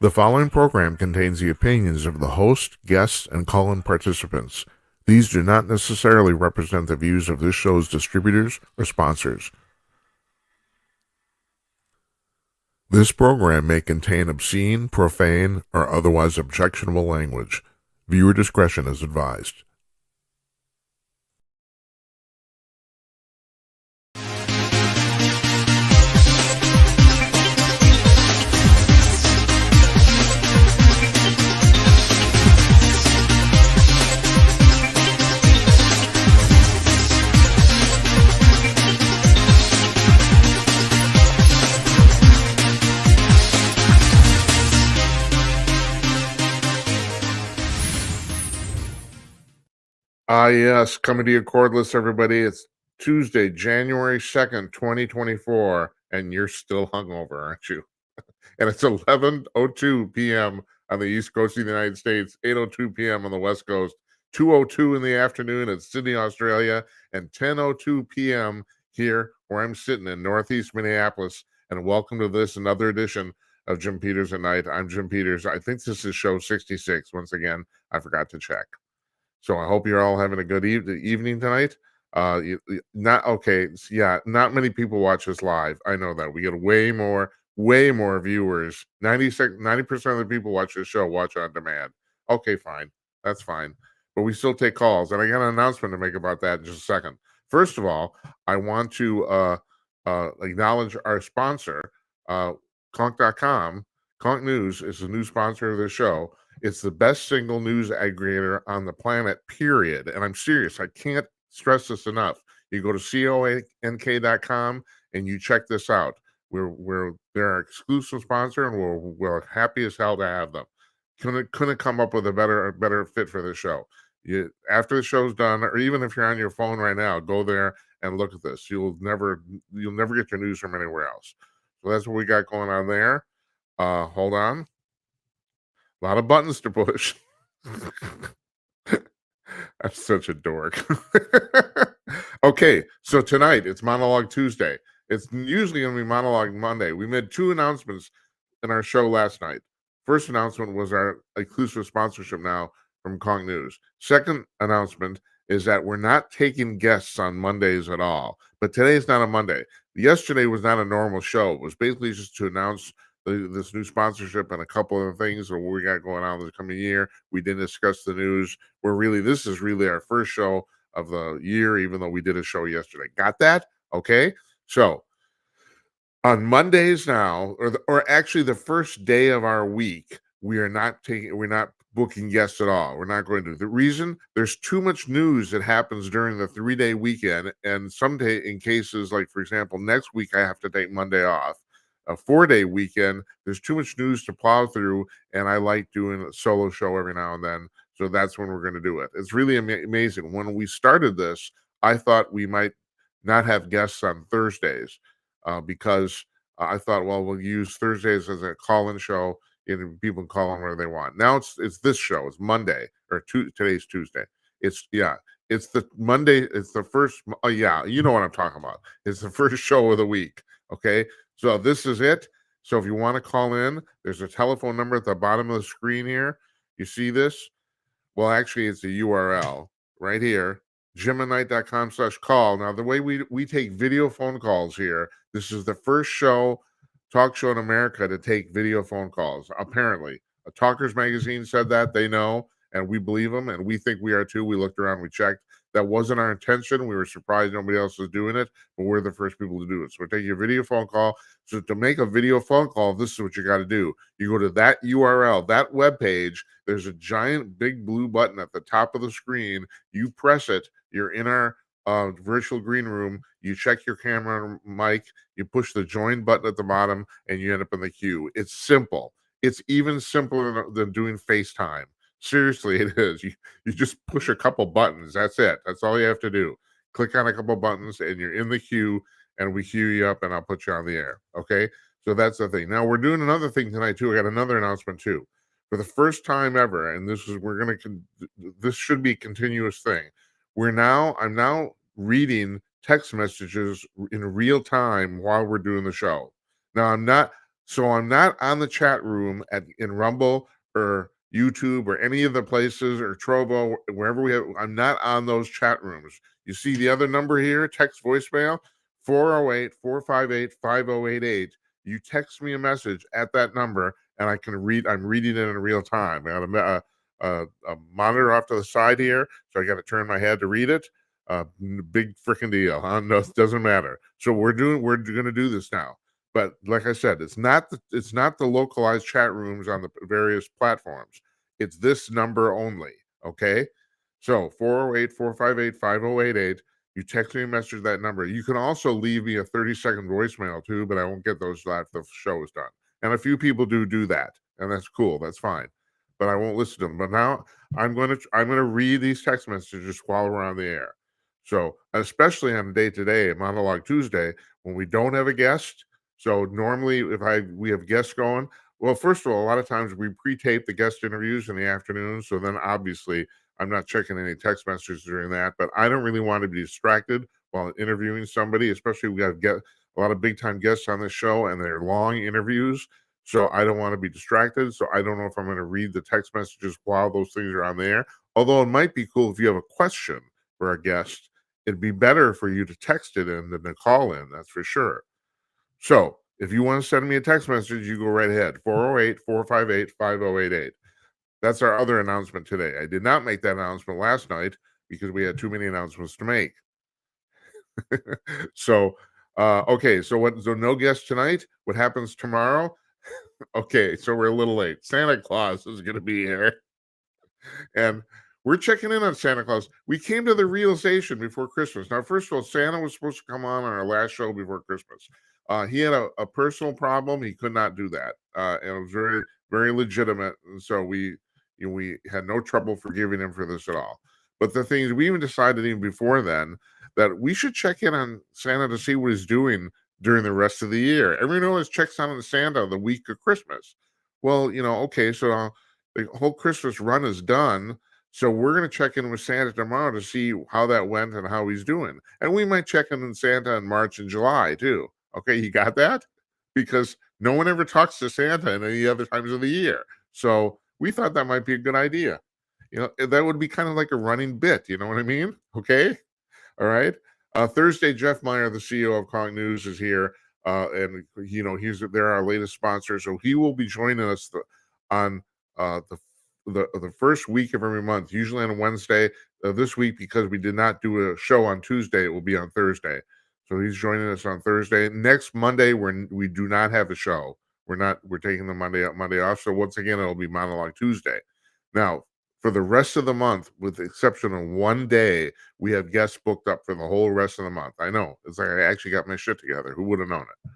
The following program contains the opinions of the host, guests, and call-in participants. These do not necessarily represent the views of this show's distributors or sponsors. This program may contain obscene, profane, or otherwise objectionable language. Viewer discretion is advised. Yes, coming to you cordless, everybody. It's Tuesday, January 2nd, 2024, and you're still hungover, aren't you? And it's 11:02 p.m. on the East Coast of the United States, 8:02 p.m. on the West Coast, 2:02 in the afternoon in Sydney, Australia, and 10:02 p.m. here where I'm sitting in Northeast Minneapolis. And welcome to this another edition of Jim Peters at Night. I'm Jim Peters. I think this is show 66. Once again, I forgot to check. So I hope you're all having a good evening tonight. Not okay. Yeah, not many people watch us live. I know that we get way more viewers. 90% of the people watch this show watch on demand. Okay, fine, that's fine. But we still take calls, and I got an announcement to make about that in just a second. First of all, I want to acknowledge our sponsor, Conk.com. Conk News is the new sponsor of the show. It's the best single news aggregator on the planet, period. And I'm serious. I can't stress this enough. You go to conk.com and you check this out. They're our exclusive sponsor, and we're happy as hell to have them. Couldn't come up with a better fit for the show. After the show's done, or even if you're on your phone right now, go there and look at this. You'll never get your news from anywhere else. So that's what we got going on there. Hold on. A lot of buttons to push. I'm such a dork. Okay, so tonight it's Monologue Tuesday. It's usually going to be Monologue Monday. We made two announcements in our show last night. First announcement was our exclusive sponsorship now from Kong News. Second announcement is that we're not taking guests on Mondays at all. But today's not a Monday. Yesterday was not a normal show. It was basically just to announce this new sponsorship and a couple of things that we got going on this coming year. We didn't discuss the news. This is really our first show of the year, even though we did a show yesterday. Got that? Okay. So on Mondays now, or actually the first day of our week, we're not booking guests at all. We're not going to. The reason, there's too much news that happens during the 3-day weekend, and someday in cases like, for example, next week I have to take Monday off. A 4-day weekend, there's too much news to plow through, and I like doing a solo show every now and then. So that's when we're going to do it. It's really amazing. When we started this, I thought we might not have guests on Thursdays because I thought, well, we'll use Thursdays as a call-in show, and people can call in where they want. Now it's this show. It's Monday, or today's Tuesday. It's the Monday. It's the first. You know what I'm talking about. It's the first show of the week. Okay. So this is it. So if you want to call in, there's a telephone number at the bottom of the screen here. You see this? Well, actually, it's a URL right here, jimatnight.com/call. Now, the way we take video phone calls here, this is the first talk show in America to take video phone calls, apparently. A Talkers Magazine said that. They know, and we believe them, and we think we are too. We looked around, we checked. That wasn't our intention. We were surprised nobody else was doing it, but we're the first people to do it. So we're taking a video phone call. So to make a video phone call, this is what you got to do. You go to that URL, that web page. There's a giant big blue button at the top of the screen. You press it. You're in our virtual green room. You check your camera and mic. You push the join button at the bottom, and you end up in the queue. It's simple. It's even simpler than doing FaceTime. Seriously, it is. You just push a couple buttons. That's it. That's all you have to do. Click on a couple buttons, and you're in the queue, and we queue you up, and I'll put you on the air. Okay? So that's the thing. Now, we're doing another thing tonight, too. I got another announcement, too. For the first time ever, and this should be a continuous thing. I'm now reading text messages in real time while we're doing the show. Now, I'm not So I'm not on the chat room in Rumble or YouTube or any of the places or Trovo, wherever we have. I'm not on those chat rooms. You see the other number here, text voicemail, 408-458-5088. You text me a message at that number and I can read. I'm reading it in real time. I got a monitor off to the side here, so I got to turn my head to read it. Big freaking deal, huh? No, it doesn't matter. So we're going to do this now. But like I said, it's not the localized chat rooms on the various platforms. It's this number only. Okay. So 408-458-5088. You text me a message to that number. You can also leave me a 30-second voicemail too, but I won't get those till after the show is done. And a few people do that, and that's cool. That's fine. But I won't listen to them. But now I'm gonna read these text messages while we're on the air. So especially on day to day, Monologue Tuesday, when we don't have a guest. So normally if we have guests going, well, first of all, a lot of times we pre-tape the guest interviews in the afternoon. So then obviously I'm not checking any text messages during that, but I don't really want to be distracted while interviewing somebody, especially we got a lot of big time guests on this show and they're long interviews. So I don't want to be distracted. So I don't know if I'm going to read the text messages while those things are on there. Although it might be cool if you have a question for a guest, it'd be better for you to text it in than to call in. That's for sure. So if you want to send me a text message, you go right ahead. 408-458-5088. That's our other announcement today. I did not make that announcement last night because we had too many announcements to make. So, okay. So no guest tonight. What happens tomorrow? Okay. So we're a little late. Santa Claus is going to be here. And we're checking in on Santa Claus. We came to the realization before Christmas. Now, first of all, Santa was supposed to come on our last show before Christmas. He had a personal problem. He could not do that. And it was very, very legitimate. And so we had no trouble forgiving him for this at all. But the thing is, we even decided even before then that we should check in on Santa to see what he's doing during the rest of the year. Everyone always checks on Santa the week of Christmas. Well, okay, so the whole Christmas run is done. So we're going to check in with Santa tomorrow to see how that went and how he's doing. And we might check in with Santa in March and July too. Okay, you got that? Because no one ever talks to Santa in any other times of the year. So we thought that might be a good idea. That would be kind of like a running bit. You know what I mean? Okay. All right. Thursday, Jeff Meyer, the CEO of Calling News, is here. And they're our latest sponsor. So he will be joining us on the first week of every month, usually on a Wednesday. This week, because we did not do a show on Tuesday, it will be on Thursday. So he's joining us on Thursday. Next Monday, we do not have a show. We're taking the Monday off. So once again, it'll be Monologue Tuesday. Now, for the rest of the month, with the exception of one day, we have guests booked up for the whole rest of the month. I know. It's like I actually got my shit together. Who would have known it?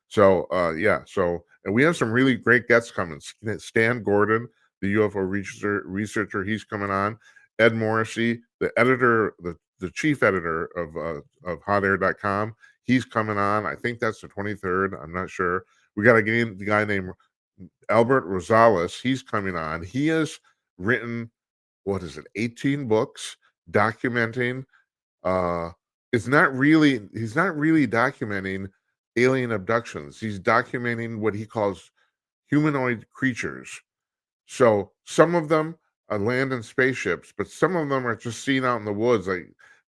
So, yeah. So, and we have some really great guests coming. Stan Gordon, the UFO researcher, he's coming on. Ed Morrissey, the editor, the chief editor of hotair.com, he's coming on. I think that's the 23rd. I'm not sure. We got the guy named Albert Rosales. He's coming on. He has written, 18 books documenting. He's not really documenting alien abductions. He's documenting what he calls humanoid creatures. So some of them land in spaceships, but some of them are just seen out in the woods,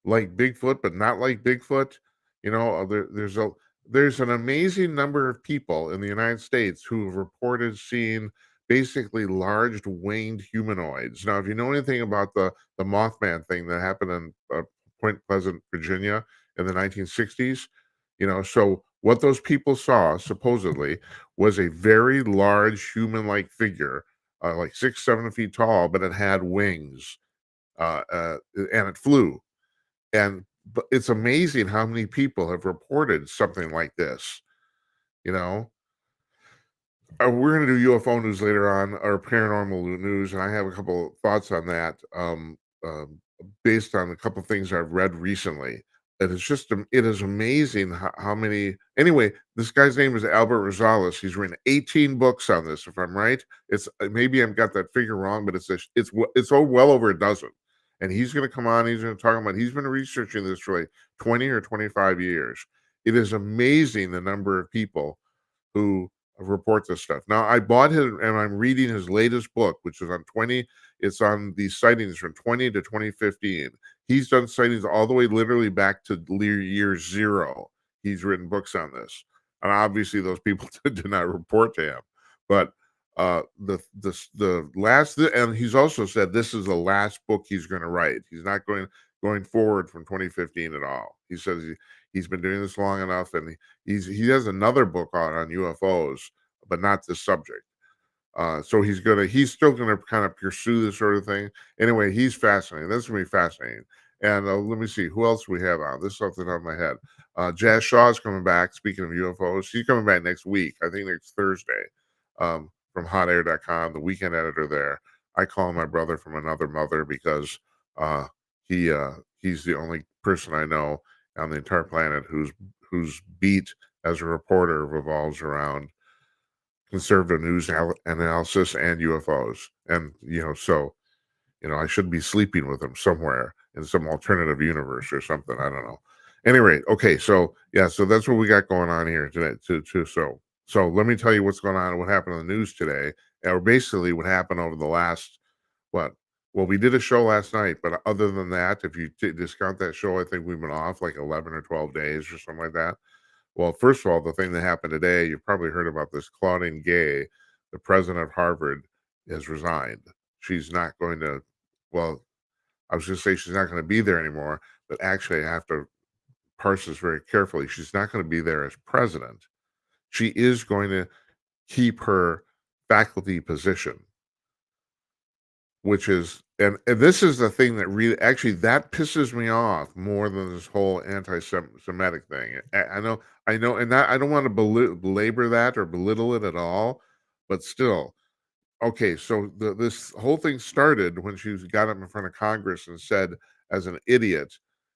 like Bigfoot, but not like Bigfoot. There's an amazing number of people in the United States who have reported seeing basically large winged humanoids. Now, if you know anything about the Mothman thing that happened in Point Pleasant, Virginia, in the 1960s, so what those people saw supposedly was a very large human-like figure, like 6-7 feet tall, but it had wings, and it flew. But it's amazing how many people have reported something like this. We're going to do UFO news later on, or paranormal news, and I have a couple of thoughts on that, based on a couple of things I've read recently. And it is amazing how many. Anyway, this guy's name is Albert Rosales. He's written 18 books on this, if I'm right. It's maybe I've got that figure wrong, but it's well over a dozen. And he's going to come on. He's going to talk about. He's been researching this for like 20 or 25 years. It is amazing the number of people who report this stuff. Now, I bought his, and I'm reading his latest book, which is on 20. It's on these sightings from 20 to 2015. He's done sightings all the way, literally back to year zero. He's written books on this, and obviously those people did not report to him. But the last, and he's also said this is the last book he's going to write. He's not going forward from 2015 at all. He says he's been doing this long enough, and he has another book on UFOs, but not this subject. So he's still gonna kind of pursue this sort of thing. Anyway, he's fascinating. This is gonna be fascinating. And let me see who else we have on. This is off the top of my head. Jazz Shaw's coming back. Speaking of UFOs, she's coming back next week. I think next Thursday. From hotair.com, the weekend editor there. I call him my brother from another mother because he's the only person I know on the entire planet whose beat as a reporter revolves around conservative news analysis and UFOs. And so I should be sleeping with him somewhere in some alternative universe or something. I don't know. Anyway, okay, so that's what we got going on here today. So let me tell you what's going on, what happened in the news today, or basically what happened over the last what. Well, we did a show last night, but other than that, if you discount that show, I think we've been off like 11 or 12 days or something like that. Well, first of all, the thing that happened today, you've probably heard about this. Claudine Gay, the president of Harvard, has resigned. She's not going to, well, I was going to say she's not going to be there anymore, but actually I have to parse this very carefully. She's not going to be there as president. She is going to keep her faculty position, which is, and this is the thing that really, actually, that pisses me off more than this whole anti-Semitic thing. I know, and I don't want to belabor that or belittle it at all, but still, okay, so this whole thing started when she got up in front of Congress and said, as an idiot,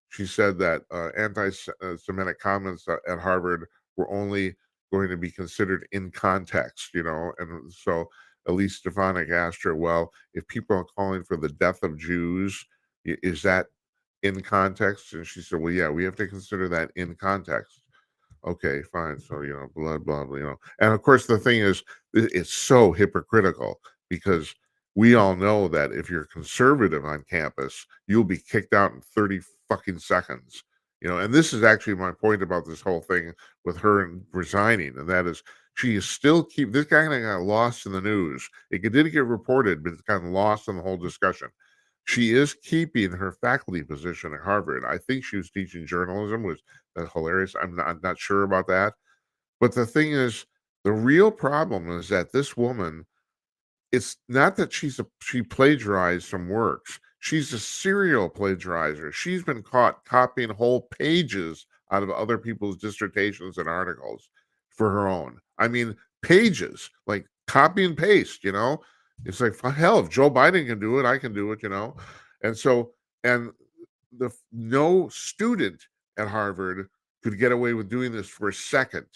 she said that anti-Semitic comments at Harvard were only going to be considered in context, and so Elise Stefanik asked her, well, if people are calling for the death of Jews, is that in context? And she said, well, yeah, we have to consider that in context. Okay, fine. So, blah, blah, blah, And of course, the thing is, it's so hypocritical because we all know that if you're conservative on campus, you'll be kicked out in 30 fucking seconds. And this is actually my point about this whole thing with her resigning, and that is she is still this guy got lost in the news. It didn't get reported, but it's gotten lost in the whole discussion. She is keeping her faculty position at Harvard. I think she was teaching journalism, which that's hilarious. I'm not sure about that. But the thing is, the real problem is that this woman, it's not that she plagiarized some works. She's a serial plagiarizer. She's been caught copying whole pages out of other people's dissertations and articles for her own. I mean, pages, like copy and paste, It's like, hell, if Joe Biden can do it, I can do it, And so, and no student at Harvard could get away with doing this for a second.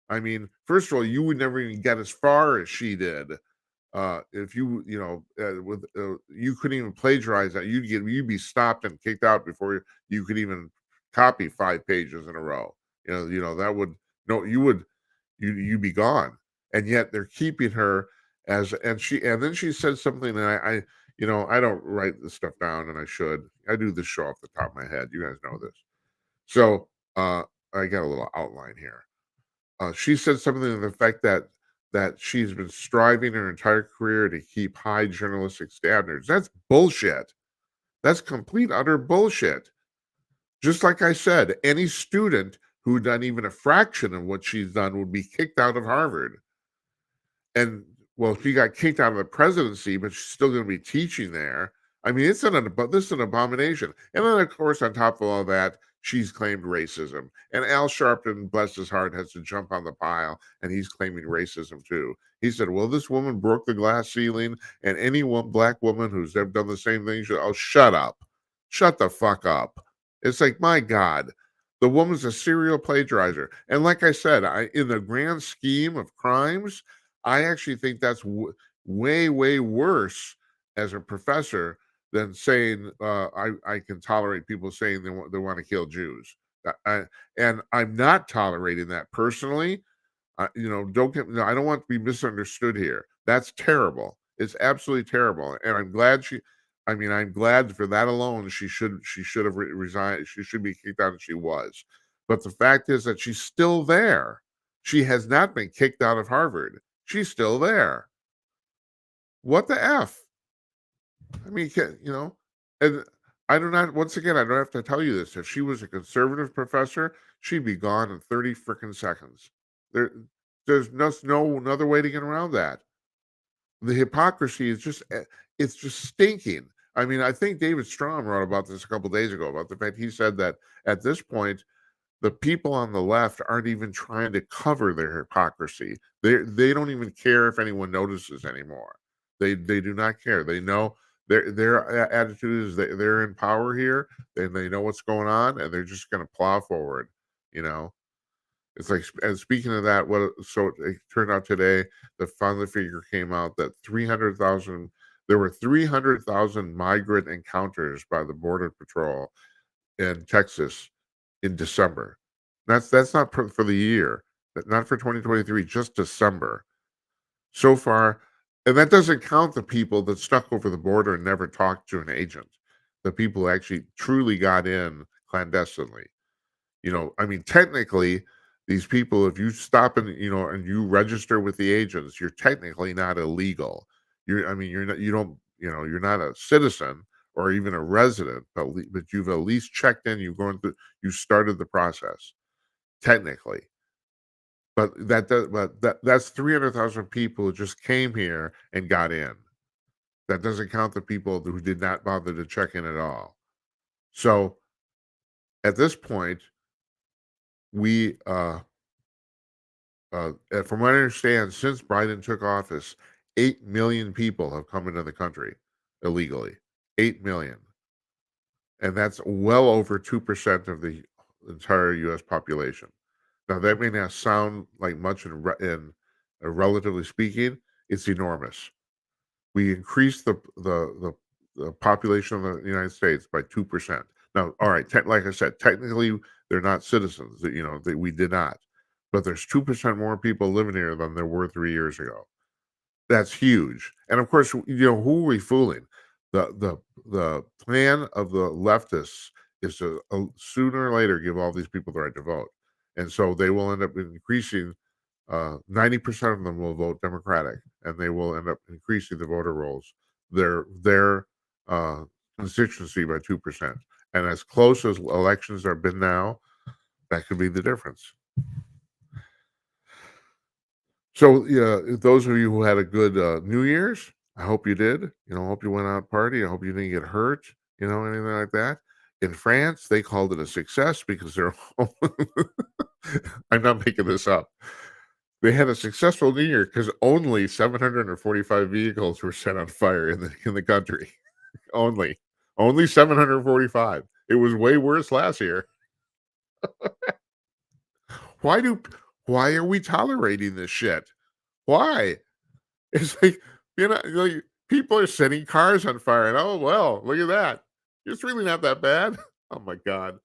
I mean, first of all, you would never even get as far as she did. If you you couldn't even plagiarize that, you'd be stopped and kicked out before you could even copy 5 pages in a row. That would no, you'd be gone. And yet they're keeping her and then she said something that I don't write this stuff down, and I should. I do this show off the top of my head. You guys know this. So I got a little outline here. She said something to the effect that she's been striving her entire career to keep high journalistic standards. That's bullshit. That's complete utter bullshit. Just like I said, any student who done even a fraction of what she's done would be kicked out of Harvard. And well, she got kicked out of the presidency, but she's still going to be teaching there. I mean, this is an abomination. And then, of course, on top of all that, she's claimed racism. And Al Sharpton, bless his heart, has to jump on the pile, and he's claiming racism too. He said, well, this woman broke the glass ceiling, and any black woman who's ever done the same thing should, oh, shut up. Shut the fuck up. It's like, my God, the woman's a serial plagiarizer. And like I said, in the grand scheme of crimes, I actually think that's way, way worse as a professor than saying I can tolerate people saying they want to kill Jews. And I'm not tolerating that personally. Don't get no, I don't want to be misunderstood here. That's terrible. It's absolutely terrible, and I'm glad I'm glad for that alone. She should have resigned. She should be kicked out, and she was. But the fact is that she's still there. She has not been kicked out of Harvard. She's still there. What the f? I mean, and I do not. Once again, I don't have to tell you this. If she was a conservative professor, she'd be gone in 30 freaking seconds. There, there's no another way to get around that. The hypocrisy is it's just stinking. I mean, I think David Strom wrote about this a couple days ago about the fact he said that at this point, the people on the left aren't even trying to cover their hypocrisy. They don't even care if anyone notices anymore. They do not care. They know their attitude is that they're in power here, and they know what's going on, and they're just going to plow forward. You know, it's like, and speaking of that, so it turned out today the final figure came out that 300,000 there were 300,000 migrant encounters by the Border Patrol in Texas in December. That's not for the year, not for 2023, just December. So far, and that doesn't count the people that stuck over the border and never talked to an agent. The people who actually truly got in clandestinely. I mean, technically, these people, if you stop and you register with the agents, you're technically not illegal. I mean, you're not, you don't, you're not a citizen or even a resident, but you've at least checked in. You started the process technically. But that's 300,000 people who just came here and got in. That doesn't count the people who did not bother to check in at all. So at this point, we from what I understand, since Biden took office, 8 million people have come into the country illegally. 8 million. And that's well over 2% of the entire U.S. population. Now, that may not sound like much relatively speaking, it's enormous. We increased the population of the United States by 2%. Now, all right, like I said, technically they're not citizens. We did not, but there's 2% more people living here than there were 3 years ago. That's huge. And of course, who are we fooling? The plan of the leftists is to sooner or later give all these people the right to vote, and so they will end up increasing. 90% of them will vote Democratic, and they will end up increasing the voter rolls, their constituency by 2%. And as close as elections have been now, that could be the difference. So, yeah, those of you who had a good New Year's, I hope you did. I hope you went out party. I hope you didn't get hurt. Anything like that. In France, they called it a success because they're. I'm not making this up. They had a successful New Year because only 745 vehicles were set on fire in the country. only 745. It was way worse last year. Why why are we tolerating this shit? Why? It's like people are setting cars on fire, and oh well, look at that. It's really not that bad. Oh my god.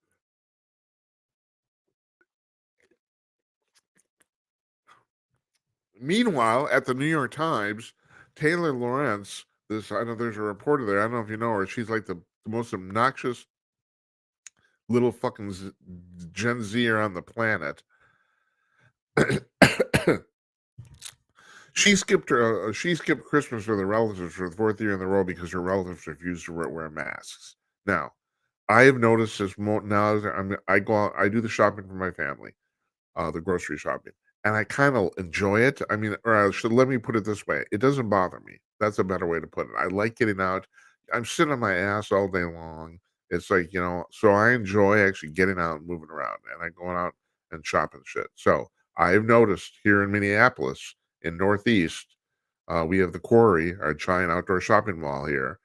Meanwhile, at the New York Times, Taylor Lawrence, I know there's a reporter there. I don't know if you know her. She's like the most obnoxious little fucking Gen Zer on the planet. She skipped Christmas with her relatives for the fourth year in a row because her relatives refused to wear masks. Now, I have noticed this more now. I go out, I do the shopping for my family, the grocery shopping, and I kind of enjoy it. I mean, let me put it this way: it doesn't bother me. That's a better way to put it. I like getting out. I'm sitting on my ass all day long. It's like, so I enjoy actually getting out and moving around, and I going out and shopping shit. So I've noticed here in Minneapolis, in Northeast, we have the Quarry, our giant outdoor shopping mall here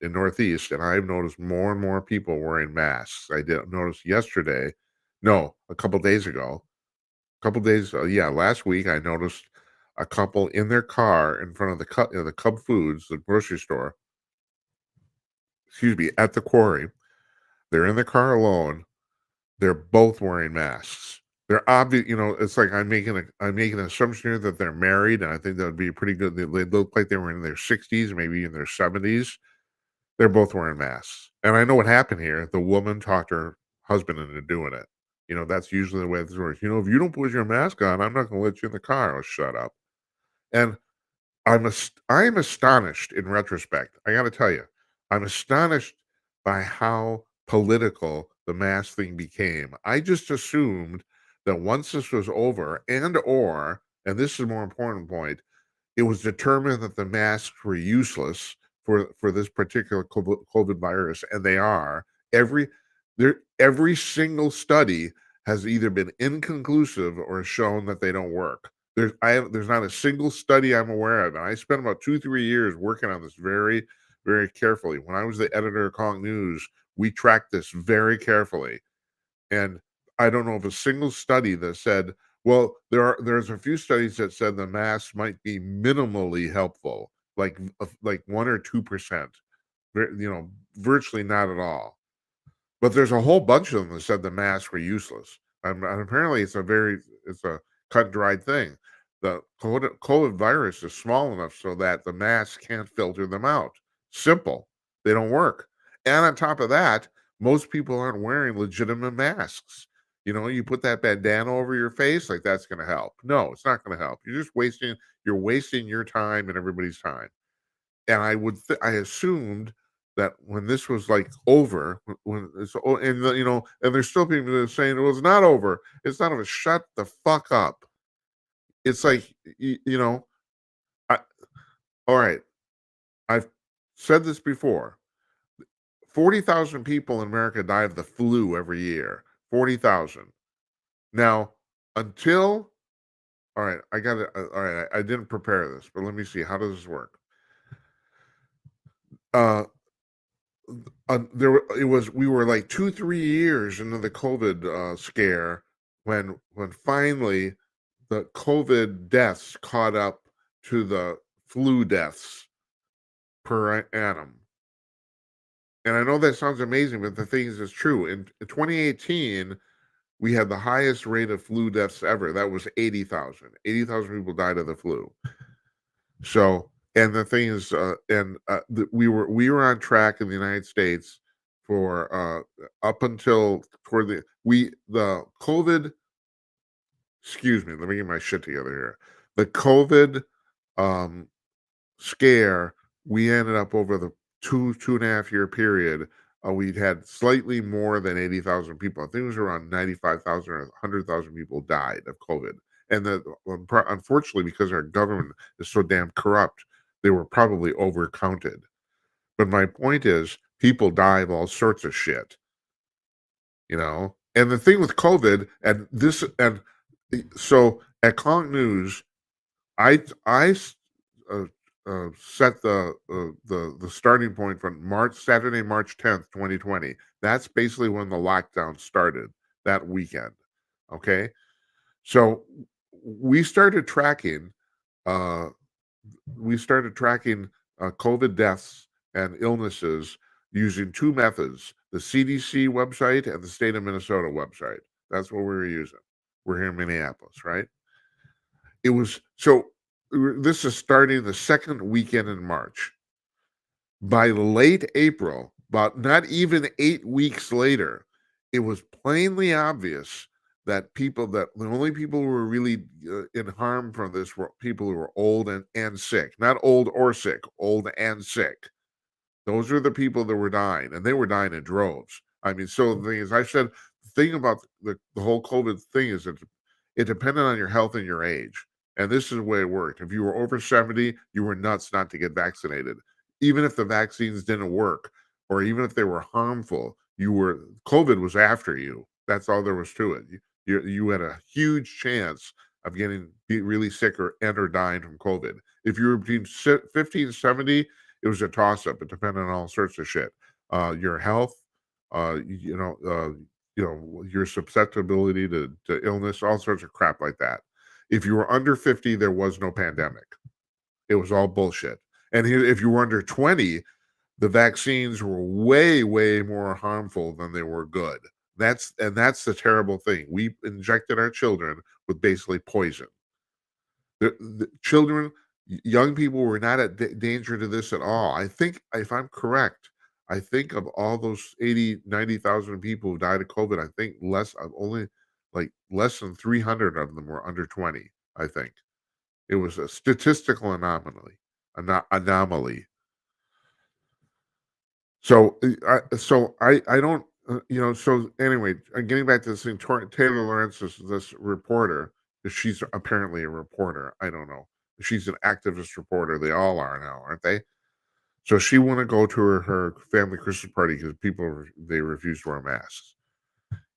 in Northeast, and I've noticed more and more people wearing masks. I did notice yesterday, no, a couple days ago, yeah, last week I noticed a couple in their car in front of the Cub Foods, the grocery store, excuse me, at the Quarry. They're in the car alone. They're both wearing masks. They're obvious, it's like I'm making an assumption here that they're married, and I think that would be pretty good. They look like they were in their 60s, maybe in their 70s. They're both wearing masks. And I know what happened here. The woman talked her husband into doing it. That's usually the way this works. If you don't put your mask on, I'm not gonna let you in the car. Oh, shut up. And I am astonished in retrospect. I gotta tell you, I'm astonished by how political the mask thing became. I just assumed that once this was over, and this is a more important point, it was determined that the masks were useless for this particular COVID virus, and they are. Every every single study has either been inconclusive or shown that they don't work. There's not a single study I'm aware of, and I spent about 2-3 years working on this very, very carefully. When I was the editor of Kong News, we tracked this very carefully, and I don't know of a single study that said, well, there's a few studies that said the masks might be minimally helpful, like 1 or 2%. Virtually not at all. But there's a whole bunch of them that said the masks were useless. And apparently it's a cut and dried thing. The COVID virus is small enough so that the masks can't filter them out. Simple. They don't work. And on top of that, most people aren't wearing legitimate masks. You put that bandana over your face, like that's going to help. No, it's not going to help. You're wasting your time and everybody's time. And I assumed that when this was like over, when it's and there's still people that are saying it was not over. It's not over. Shut the fuck up. It's like I, all right. I've said this before. 40,000 people in America die of the flu every year. 40,000. Now, until all right, I got it. All right, I didn't prepare this, but let me see. How does this work? We were like 2-3 years into the COVID scare when finally the COVID deaths caught up to the flu deaths per annum. And I know that sounds amazing, but the thing is, it's true. In 2018, we had the highest rate of flu deaths ever. That was 80,000. 80,000 people died of the flu. So, and the thing is, we were on track in the United States for up until toward the COVID. Excuse me, let me get my shit together here. The COVID scare, we ended up over the 2.5 year period. We'd had slightly more than 80,000 people. I think it was around 95,000 or 100,000 people died of COVID. And unfortunately, because our government is so damn corrupt, they were probably overcounted. But my point is, people die of all sorts of shit, And the thing with COVID, so at Kong News, I set the starting point from Saturday, March 10th, 2020. That's basically when the lockdown started that weekend. Okay, so we started tracking COVID deaths and illnesses using two methods: the CDC website and the state of Minnesota website. That's what we were using. We're here in Minneapolis, right? This is starting the second weekend in March. By late April, about not even 8 weeks later, it was plainly obvious that the only people who were really in harm from this were people who were old and sick. Not old or sick, old and sick. Those are the people that were dying, and they were dying in droves. I mean, so the thing is, I said, the thing about the whole COVID thing is that it depended on your health and your age. And this is the way it worked. If you were over 70, you were nuts not to get vaccinated. Even if the vaccines didn't work, or even if they were harmful, COVID was after you. That's all there was to it. You had a huge chance of getting really sick or dying from COVID. If you were between 50 and 70, it was a toss-up. It depended on all sorts of shit. Your health, your susceptibility to illness, all sorts of crap like that. If you were under 50, there was no pandemic. It was all bullshit. And if you were under 20, the vaccines were way, way more harmful than they were good. That's the terrible thing. We injected our children with basically poison. The children, young people were not at danger to this at all. I think, if I'm correct, I think of all those 80, 90,000 people who died of COVID, I think only like less than 300 of them were under 20. I think it was a statistical anomaly. Anomaly. So I don't, so anyway, getting back to this thing, Taylor Lawrence, this reporter, she's apparently a reporter. I don't know. She's an activist reporter. They all are now, aren't they? So she wouldn't go to her family Christmas party because they refuse to wear masks.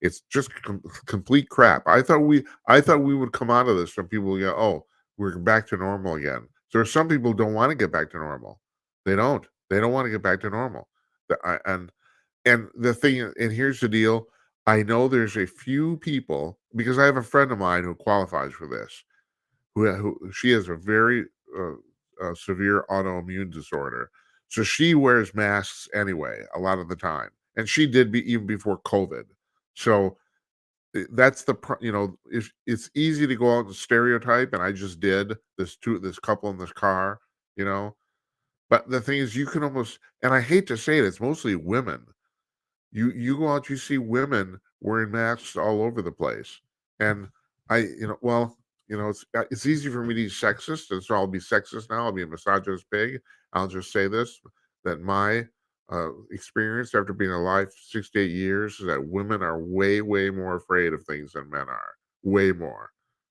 It's just complete crap. I thought we would come out of this and people would go, oh, we're back to normal again. So some people don't want to get back to normal. They don't. They don't want to get back to normal. And the thing, and here's the deal. I know there's a few people, because I have a friend of mine who qualifies for this, who she has a very severe autoimmune disorder. So she wears masks anyway, a lot of the time. And she did even before COVID. So that's it's easy to go out and stereotype, and I just did this couple in this car, you know. But the thing is, you can almost, and I hate to say it, it's mostly women. You go out, you see women wearing masks all over the place, and well, it's easy for me to be sexist, and so I'll be sexist now. I'll be a misogynist pig. I'll just say this, that my experience after being alive 68 years is that women are way, way more afraid of things than men are. Way more.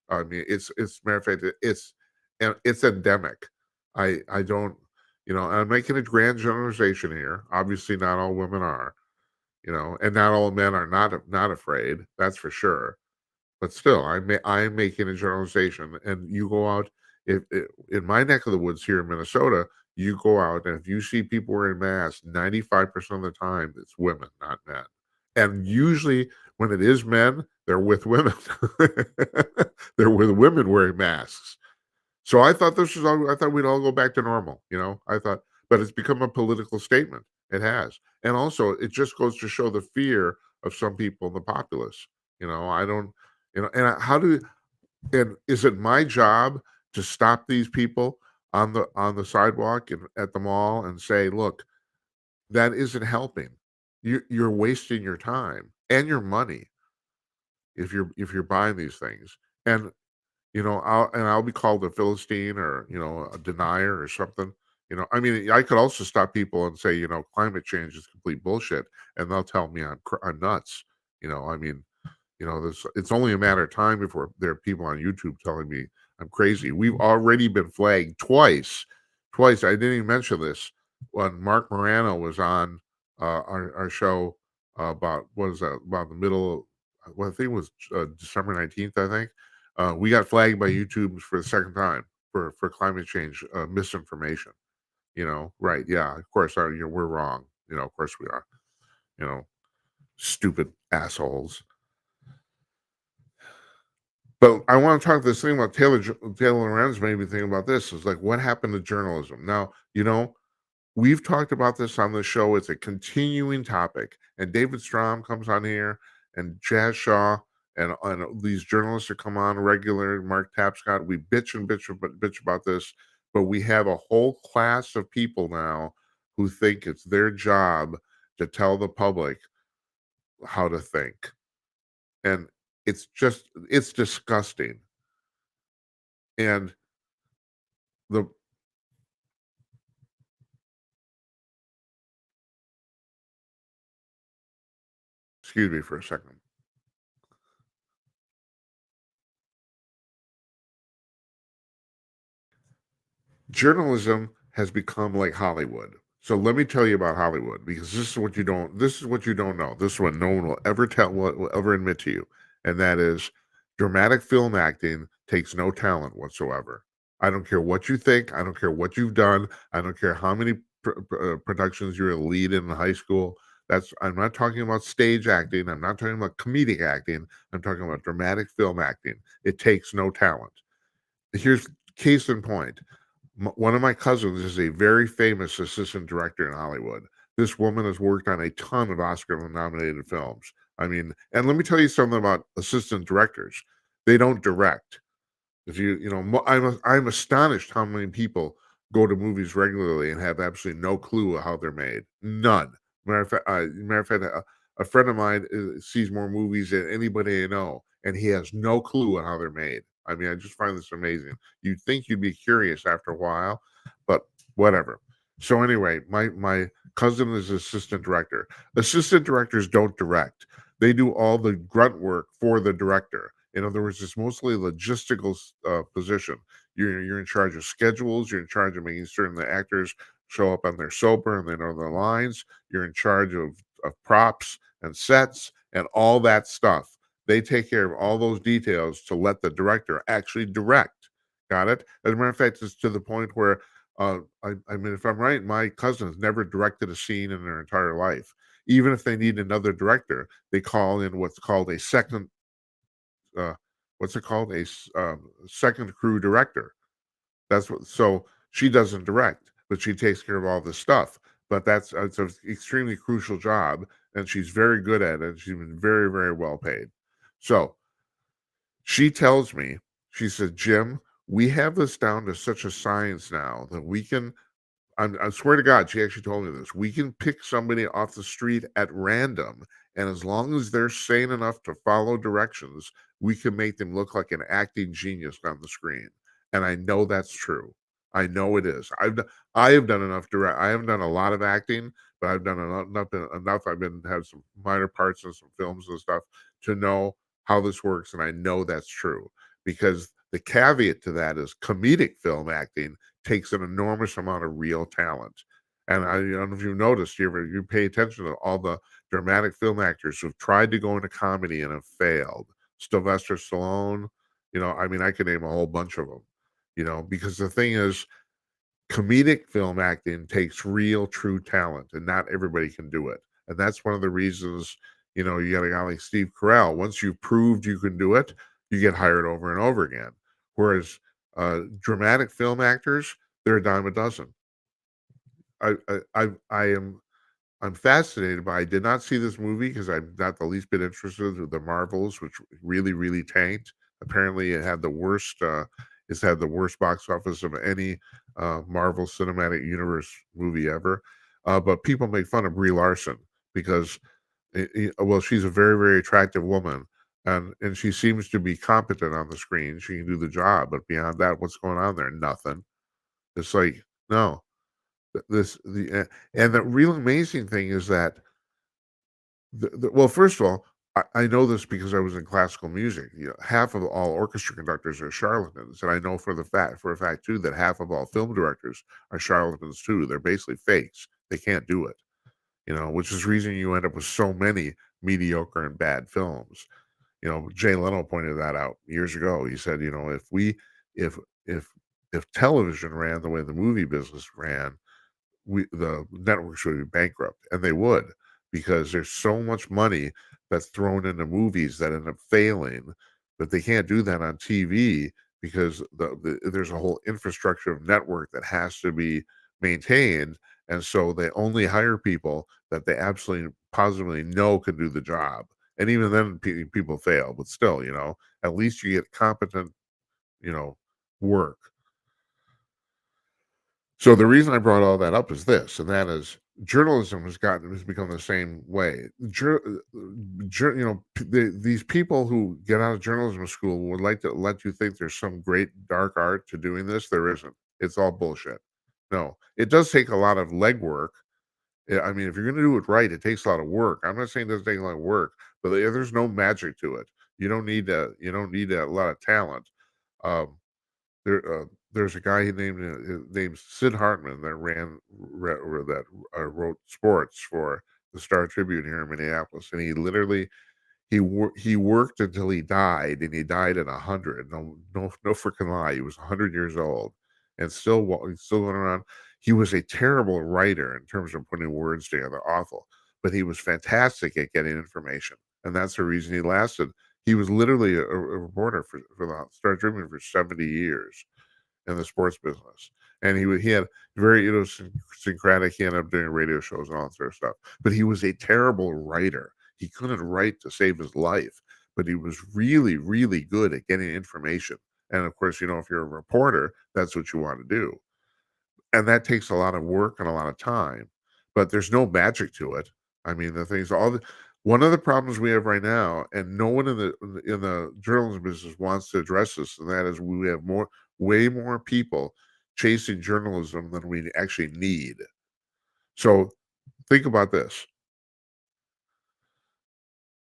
I mean, it's matter of fact, it's endemic. I don't, I'm making a grand generalization here. Obviously, not all women are, and not all men are not afraid. That's for sure. But still, I'm making a generalization. And you go out, if in my neck of the woods here in Minnesota, you go out and if you see people wearing masks, 95% of the time it's women, not men. And usually when it is men, they're with women. They're with women wearing masks. So I thought we'd all go back to normal, I thought, but it's become a political statement. It has. And also it just goes to show the fear of some people in the populace. I don't, and is it my job to stop these people on the sidewalk and at the mall and say, look, that isn't helping. You're wasting your time and your money if you're buying these things. And I'll be called a Philistine or, a denier or something. I mean, I could also stop people and say, climate change is complete bullshit, and they'll tell me I'm nuts. I mean, it's only a matter of time before there are people on YouTube telling me I'm crazy. We've already been flagged twice. Twice. I didn't even mention this when Mark Morano was on our show about what was that, about the middle. Well, I think it was December 19th. I think we got flagged by YouTube for the second time for climate change misinformation. Right? Yeah, of course. We're wrong. Of course we are. Stupid assholes. But I want to talk this thing about Taylor Lorenz made me think about this. It's like, what happened to journalism? Now, we've talked about this on the show. It's a continuing topic. And David Strom comes on here, and Jazz Shaw, and these journalists that come on regular, Mark Tapscott. We bitch and bitch about this, but we have a whole class of people now who think it's their job to tell the public how to think. And it's disgusting. And the excuse me for a second. Journalism has become like Hollywood. So let me tell you about Hollywood, because this is what you don't know. This is what no one will ever admit to you. And that is, dramatic film acting takes no talent whatsoever. I don't care what you think. I don't care what you've done. I don't care how many productions you're a lead in high school. I'm not talking about stage acting. I'm not talking about comedic acting. I'm talking about dramatic film acting. It takes no talent. Here's case in point. One of my cousins is a very famous assistant director in Hollywood. This woman has worked on a ton of Oscar-nominated films. I mean, and let me tell you something about assistant directors. They don't direct. If you know, I'm astonished how many people go to movies regularly and have absolutely no clue how they're made. None. Matter of fact, a friend of mine sees more movies than anybody I know, and he has no clue on how they're made. I mean, I just find this amazing. You'd think you'd be curious after a while, but whatever. So anyway, my cousin is assistant director. Assistant directors don't direct. They do all the grunt work for the director. In other words, it's mostly a logistical position. You're in charge of schedules. You're in charge of making certain the actors show up and they're sober and they know their lines. You're in charge of props and sets and all that stuff. They take care of all those details to let the director actually direct. Got it? As a matter of fact, it's to the point where I mean, if I'm right, my cousin has never directed a scene in their entire life. Even if they need another director, they call in what's called a second uh, what's it called? Second crew director. That's what. So she doesn't direct, but she takes care of all this stuff. But that's it's an extremely crucial job, and she's very good at it. She's been very, very well paid. So she tells me, she said, Jim, we have this down to such a science now that we can I swear to God, she actually told me this. We can pick somebody off the street at random, and as long as they're sane enough to follow directions, we can make them look like an acting genius on the screen. And I know that's true. I know it is. I have done enough direct. I haven't done a lot of acting, but I've done enough. I've been had some minor parts in some films and stuff to know how this works, and I know that's true because the caveat to that is comedic film acting takes an enormous amount of real talent. And I don't know if you've noticed, you pay attention to all the dramatic film actors who've tried to go into comedy and have failed. Sylvester Stallone, I mean, I could name a whole bunch of them, because the thing is, comedic film acting takes real, true talent, and not everybody can do it. And that's one of the reasons, you got a guy like Steve Carell. Once you've proved you can do it, you get hired over and over again. Whereas dramatic film actors, they're a dime a dozen. I'm fascinated by. I did not see this movie because I'm not the least bit interested in the Marvels, which really, really tanked. Apparently, it's had the worst box office of any Marvel Cinematic Universe movie ever. But people make fun of Brie Larson because, well, she's a very, very attractive woman, and she seems to be competent on the screen. She can do the job, but beyond that, what's going on there? Nothing. It's like no. And the real amazing thing is that well, first of all, I know this because I was in classical music. Half of all orchestra conductors are charlatans, and I know for a fact too that half of all film directors are charlatans too. They're basically fakes. They can't do it. Which is the reason you end up with so many mediocre and bad films. Jay Leno pointed that out years ago. He said, if if if television ran the way the movie business ran, the networks would be bankrupt, and they would, because there's so much money that's thrown into movies that end up failing, but they can't do that on TV because there's a whole infrastructure of network that has to be maintained, and so they only hire people that they absolutely positively know can do the job. And even then, people fail, but still, at least you get competent, you know, work. So the reason I brought all that up is this, and that is journalism has become the same way. These people who get out of journalism school would like to let you think there's some great dark art to doing this. There isn't. It's all bullshit. No, it does take a lot of legwork. I mean, if you're going to do it right, it takes a lot of work. I'm not saying it doesn't take a lot of work, but there's no magic to it. You don't need a lot of talent. Um, there's a guy named Sid Hartman that wrote sports for the Star Tribune here in Minneapolis, and he literally he worked until he died, and he died at 100. No freaking lie. He was 100 years old, and he's still going around. He was a terrible writer in terms of putting words together, awful, but he was fantastic at getting information, and that's the reason he lasted. He was literally a reporter for the Star Tribune for 70 years in the sports business. And he had very idiosyncratic. He ended up doing radio shows and all that sort of stuff. But he was a terrible writer. He couldn't write to save his life, but he was really, really good at getting information. And of course, if you're a reporter, that's what you want to do. And that takes a lot of work and a lot of time, but there's no magic to it. I mean, the things all the one of the problems we have right now, and no one in the journalism business wants to address this, and that is we have way more people chasing journalism than we actually need. So think about this.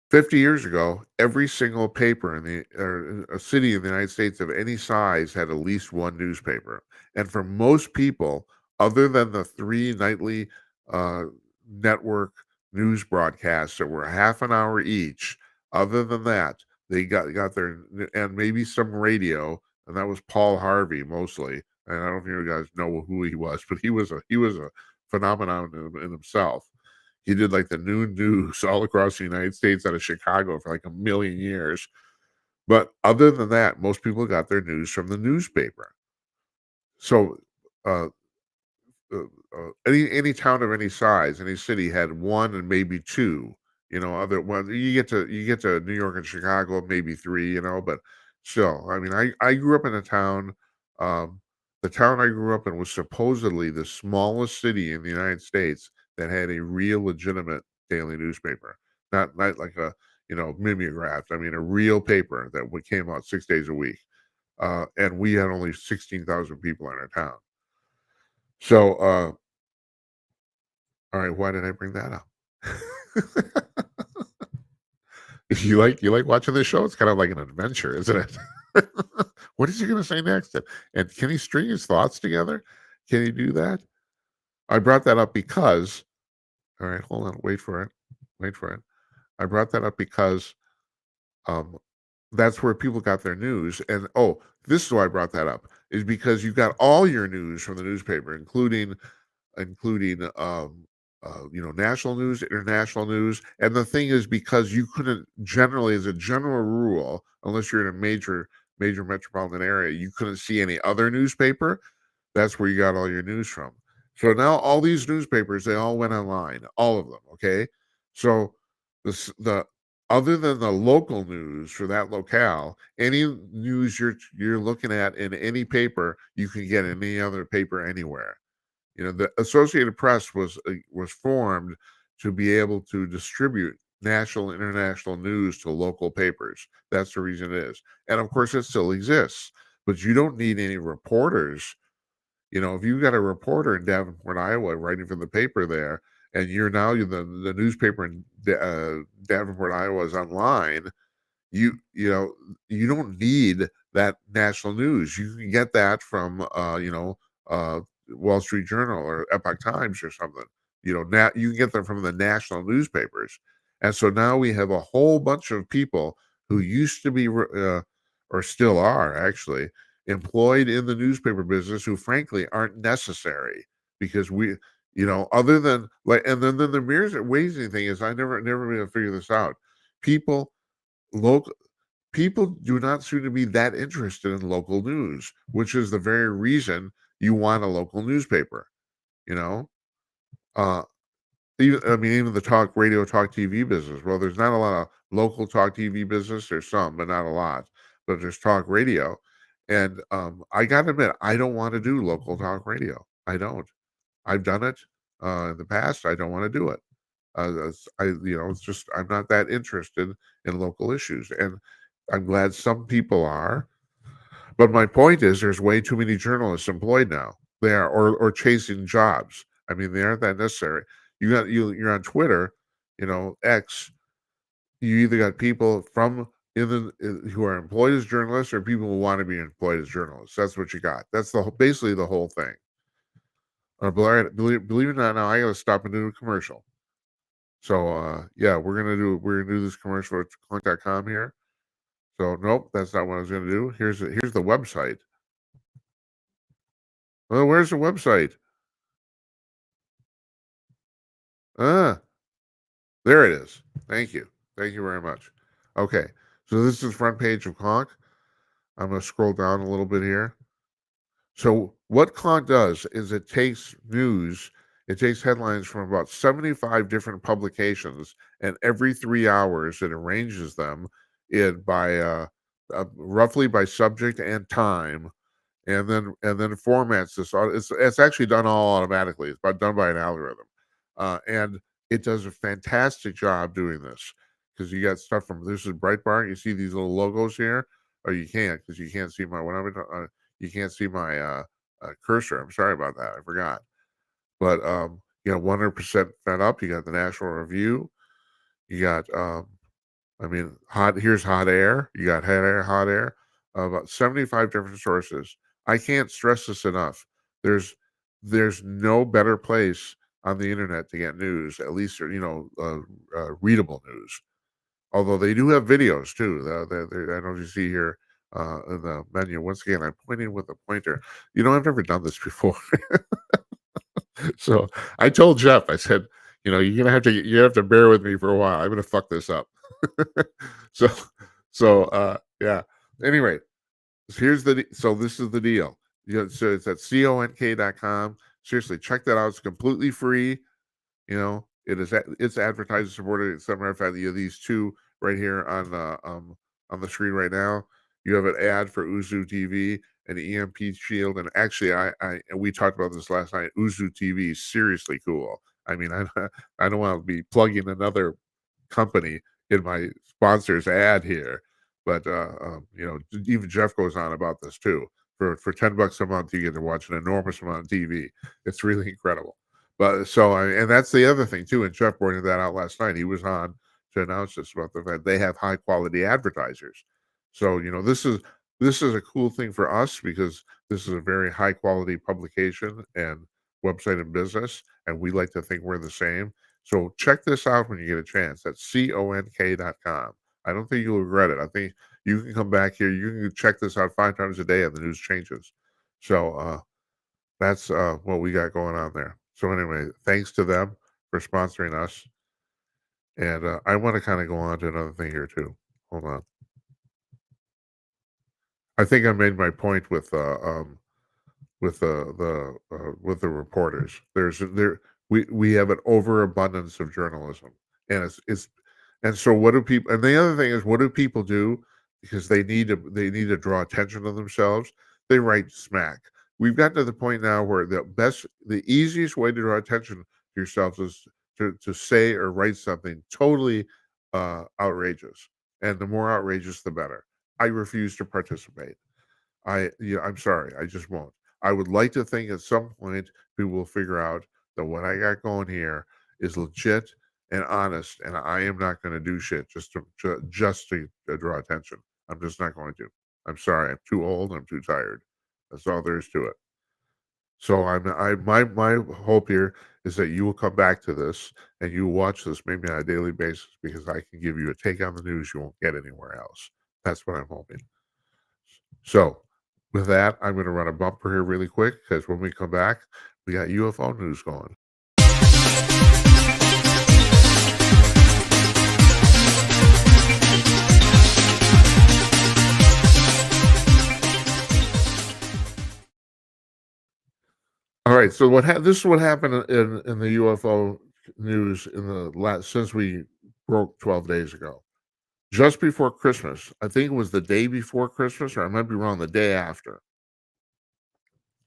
50 years ago, every single paper in a city in the United States of any size had at least one newspaper. And for most people, other than the three nightly uh, network news broadcasts that were half an hour each, other than that, they got their and maybe some radio, and that was Paul Harvey mostly. And I don't know if you guys know who he was, but he was a phenomenon in himself. He did like the noon news all across the United States out of Chicago for like a million years. But other than that, most people got their news from the newspaper. So uh, uh, any town of any size, any city had one and maybe two. Other one you get to New York and Chicago, maybe three. But still, I mean, I grew up in a town. Um, the town I grew up in was supposedly the smallest city in the United States that had a real legitimate daily newspaper, not like a mimeograph. I mean, a real paper that came out 6 days a week, and we had only 16,000 people in our town. So, all right, why did I bring that up? You like watching this show? It's kind of like an adventure, isn't it? What is he going to say next? And can he string his thoughts together? Can he do that? I brought that up because, all right, hold on, wait for it. Wait for it. I brought that up because um, that's where people got their news. And this is why I brought that up, is because you got all your news from the newspaper, including national news, international news. And the thing is, because you couldn't generally, as a general rule, unless you're in a major metropolitan area, you couldn't see any other newspaper. That's where you got all your news from. So now all these newspapers, they all went online, all of them. Okay, so the other than the local news for that locale, any news you're looking at in any paper, you can get in any other paper anywhere. The Associated Press was formed to be able to distribute national and international news to local papers. That's the reason it is. And of course, it still exists, but you don't need any reporters. If you got a reporter in Davenport, Iowa, writing for the paper there, and the newspaper in Davenport, Iowa is online, you don't need that national news. You can get that from Wall Street Journal or Epoch Times or something. Now you can get them from the national newspapers. And so now we have a whole bunch of people who used to be or still are actually employed in the newspaper business who frankly aren't necessary, because other than like, and then the amazing thing is, I never been able to figure this out. People local People do not seem to be that interested in local news, which is the very reason you want a local newspaper. You know, uh, even the talk TV business. Well, there's not a lot of local talk TV business. There's some, but not a lot. But there's talk radio, and I gotta admit, I don't want to do local talk radio. I don't. I've done it in the past. I don't want to do it. It's just I'm not that interested in local issues, and I'm glad some people are. But my point is, there's way too many journalists employed now. They are, or chasing jobs. I mean, they aren't that necessary. You're on Twitter, X. You either got people who are employed as journalists, or people who want to be employed as journalists. That's what you got. That's basically the whole thing. Believe it or not, now I got to stop and do a commercial. So yeah, we're gonna do this commercial at Clunk.com here. So nope, that's not what I was gonna do. Here's the website. Oh, where's the website? Ah, there it is. Thank you. Thank you very much. Okay, so this is front page of Clonk. I'm gonna scroll down a little bit here. So what Clonk does is it takes news It takes headlines from about 75 different publications, and every 3 hours it arranges them by roughly by subject and time, and then formats this. It's actually done all automatically. It's done by an algorithm, and it does a fantastic job doing this because you got stuff from this is Breitbart. You see these little logos here. Oh, you can't because you can't see my you can't see my cursor. I'm sorry about that. I forgot. But you know, 100% Fed Up. You got the National Review. You got I mean, here's Hot Air. You got Hot Air. About 75 different sources. I can't stress this enough. There's there's no better place on the internet to get news, at least you know, readable news. Although they do have videos too. I know you see here in the menu. Once again, I'm pointing with a pointer. You know, I've never done this before. So I told Jeff, I said, you know, you have to bear with me for a while. I'm gonna fuck this up. so yeah. Anyway, so this is the deal. You know, so it's at conk.com. Seriously, check that out. It's completely free. You know, it's advertiser supported. As a matter of fact, you have these two right here on the screen right now. You have an ad for Uzu TV and EMP Shield, and actually, we talked about this last night. Uzu TV is seriously cool. I mean, I don't want to be plugging another company in my sponsor's ad here, but you know, even Jeff goes on about this too. For $10 a month, you get to watch an enormous amount of TV. It's really incredible. But and that's the other thing too. And Jeff pointed that out last night. He was on to announce this about the fact they have high quality advertisers. So you know, this is a cool thing for us because this is a very high quality publication and website and business, and we like to think we're the same. So check this out when you get a chance. That's conk.com. I don't think you'll regret it. I think you can come back here. You can check this out 5 times a day, and the news changes. So that's what we got going on there. So anyway, thanks to them for sponsoring us. And I want to kind of go on to another thing here too. Hold on. I think I made my point with with the reporters. We have an overabundance of journalism, and it's and so what do people? And the other thing is, what do people do? Because they need to draw attention to themselves. They write smack. We've gotten to the point now where the easiest way to draw attention to yourselves is to say or write something totally outrageous, and the more outrageous, the better. I refuse to participate. I'm sorry, I just won't. I would like to think at some point people will figure out that what I got going here is legit and honest, and I am not going to do shit just to draw attention. I'm just not going to. I'm sorry. I'm too old. I'm too tired. That's all there is to it. So my hope here is that you will come back to this and you watch this maybe on a daily basis because I can give you a take on the news you won't get anywhere else. That's what I'm hoping. So, with that, I'm going to run a bumper here really quick because when we come back, we got UFO news going. All right, so this is what happened in the UFO news in the last since we broke 12 days ago. Just before Christmas, I think it was the day before Christmas, or I might be wrong, the day after.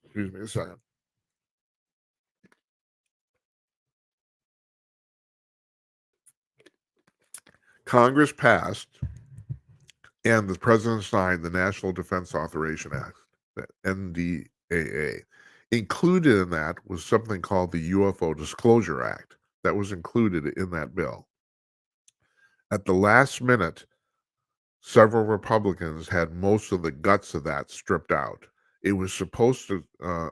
Excuse me a second. Congress passed and the president signed the National Defense Authorization Act, the NDAA. Included in that was something called the UFO Disclosure Act that was included in that bill. At the last minute, several Republicans had most of the guts of that stripped out. It was supposed to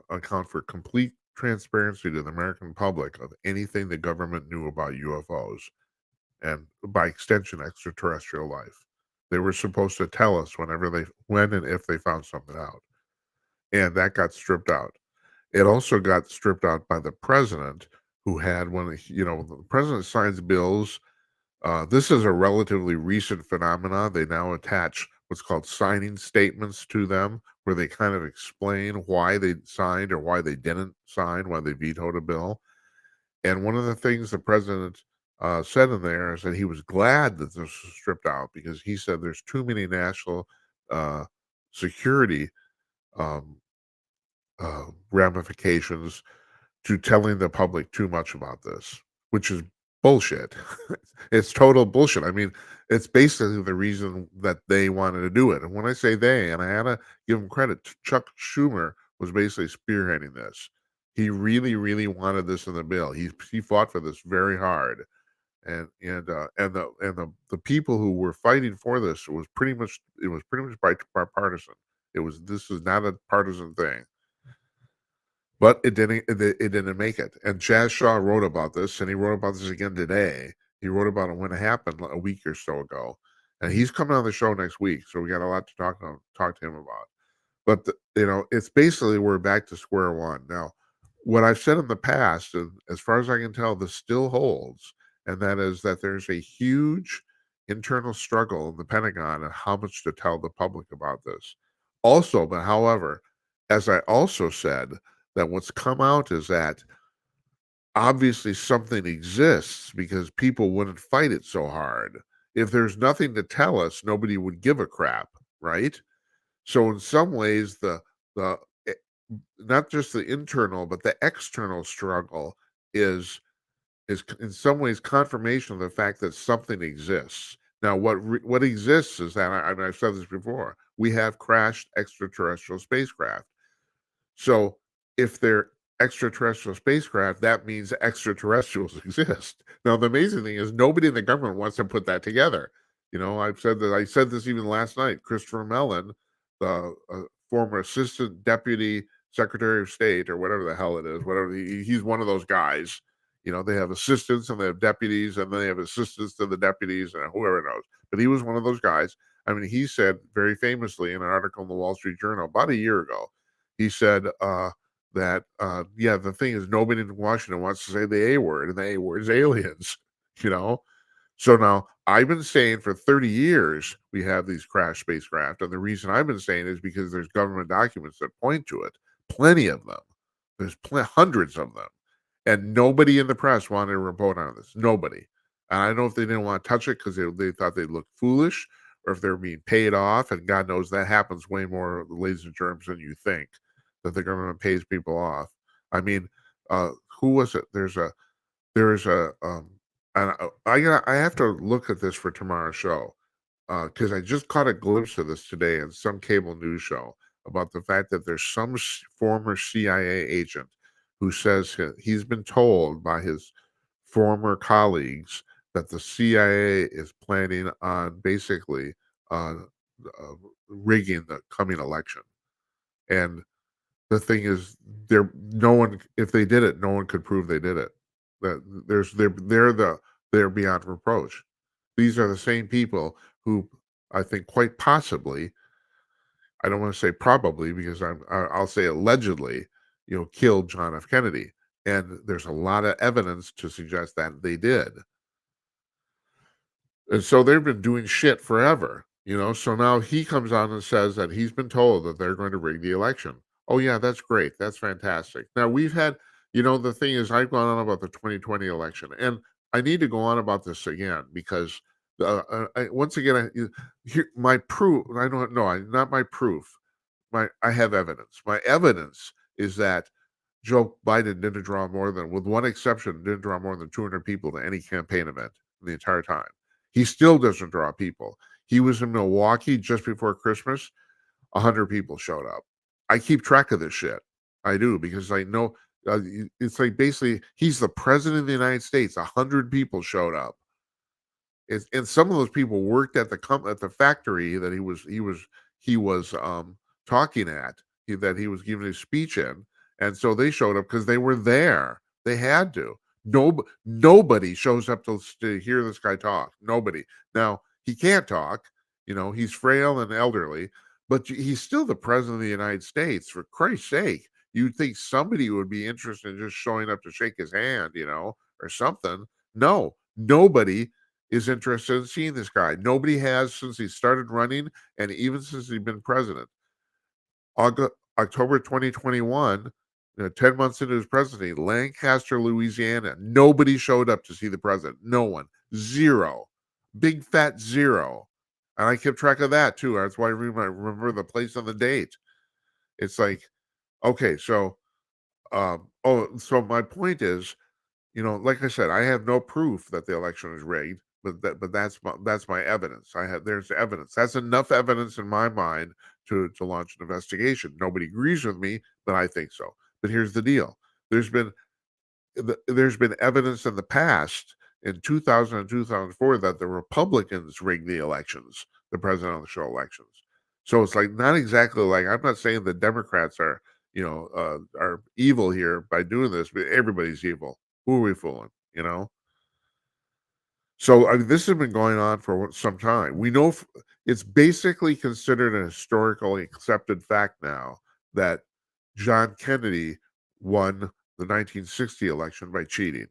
account for complete transparency to the American public of anything the government knew about UFOs and, by extension, extraterrestrial life. They were supposed to tell us when and if they found something out, and that got stripped out. It also got stripped out by the president, who had the president signs bills. This is a relatively recent phenomenon. They now attach what's called signing statements to them, where they kind of explain why they signed or why they didn't sign, why they vetoed a bill. And one of the things the president said in there is that he was glad that this was stripped out because he said there's too many national uh, security um, ramifications to telling the public too much about this, which is bullshit. It's total bullshit. I mean, it's basically the reason that they wanted to do it. And when I say they, and I had to give him credit, Chuck Schumer was basically spearheading this. He really, really wanted this in the bill. He fought for this very hard, and the people who were fighting for this was pretty much bipartisan. This is not a partisan thing. But it didn't make it, and Chaz Shaw wrote about this, and he wrote about this again today. He wrote about it when it happened a week or so ago, and he's coming on the show next week, so we got a lot to talk to him about. But it's basically we're back to square one. Now, what I've said in the past, and as far as I can tell, this still holds, and that is that there's a huge internal struggle in the Pentagon on how much to tell the public about this. Also, but however, as I also said, that what's come out is that obviously something exists because people wouldn't fight it so hard. If there's nothing to tell us, nobody would give a crap, right? So in some ways, the eh, not just the internal but the external struggle is in some ways confirmation of the fact that something exists. Now, what exists is that I've said this before. We have crashed extraterrestrial spacecraft. So if they're extraterrestrial spacecraft, that means extraterrestrials exist. Now, the amazing thing is nobody in the government wants to put that together. I've said that. I said this even last night. Christopher Mellon, the former assistant deputy secretary of state or whatever the hell it is, whatever he's one of those guys. They have assistants and they have deputies and then they have assistants to the deputies and whoever knows. But he was one of those guys. I mean, he said very famously in an article in the Wall Street Journal about a year ago, he said that the thing is nobody in Washington wants to say the A word, and the A word is aliens. You know, so now I've been saying for 30 years we have these crashed spacecraft, and the reason I've been saying is because there's government documents that point to it, plenty of them. There's hundreds of them, and nobody in the press wanted to report on this. Nobody. And I don't know if they didn't want to touch it because they thought they'd look foolish, or if they're being paid off. And God knows that happens way more, ladies and germs, than you think. That the government pays people off. I mean, who was it? There's a and I have to look at this for tomorrow's show because I just caught a glimpse of this today in some cable news show about the fact that there's some former CIA agent who says he's been told by his former colleagues that the CIA is planning on basically uh, uh, rigging the coming election. And the thing is, no one, if they did it, no one could prove they did it. That they're beyond reproach. These are the same people who I think quite possibly, I don't want to say probably because I'll say allegedly, killed John F. Kennedy. And there's a lot of evidence to suggest that they did. And so they've been doing shit forever, So now he comes on and says that he's been told that they're going to rig the election. Oh, yeah, that's great. That's fantastic. Now, we've had, the thing is, I've gone on about the 2020 election, and I need to go on about this again because once again, my proof, I don't know, not my proof. I have evidence. My evidence is that Joe Biden didn't draw more than, with one exception, didn't draw more than 200 people to any campaign event the entire time. He still doesn't draw people. He was in Milwaukee just before Christmas. 100 people showed up. I keep track of this shit. I do because I know it's like basically he's the president of the United States. 100 people showed up. And some of those people worked at the factory that he was talking at, that he was giving his speech in, and so they showed up because they were there. They had to. Nobody shows up to hear this guy talk. Nobody. Now he can't talk. He's frail and elderly, but he's still the president of the United States. For Christ's sake, you'd think somebody would be interested in just showing up to shake his hand, or something. No, nobody is interested in seeing this guy. Nobody has since he started running, and even since he's been president. October 2021, 10 months into his presidency, Lancaster, Louisiana, nobody showed up to see the president. No one. Zero. Big fat zero. And I kept track of that too. That's why I remember the place and the date. It's like, okay, so so my point is, like I said, I have no proof that the election is rigged, but that's my evidence. There's evidence. That's enough evidence in my mind to launch an investigation. Nobody agrees with me, but I think so. But here's the deal: there's been there's been evidence in the past in 2000 and 2004 that the Republicans rigged the elections, the presidential elections. So it's like not exactly like I'm not saying the Democrats are evil here by doing this, but everybody's evil. Who are we fooling? So I mean, this has been going on for some time. We know it's basically considered a historically accepted fact now that John Kennedy won the 1960 election by cheating.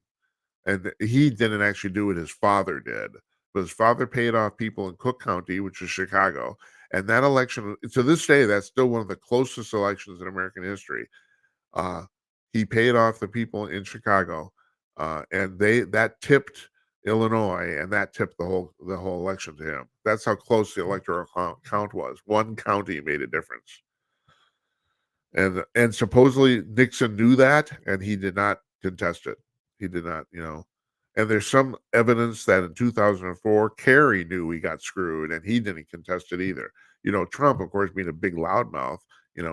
And he didn't actually do it, his father did. But his father paid off people in Cook County, which is Chicago. And that election, to this day, that's still one of the closest elections in American history. Uh, he paid off the people in Chicago, and that tipped Illinois, and that tipped the whole election to him. That's how close the electoral count was. One county made a difference, and supposedly Nixon knew that, and he did not contest it. He did not. And there's some evidence that in 2004, Kerry knew he got screwed, and he didn't contest it either. Trump, of course, being a big loudmouth,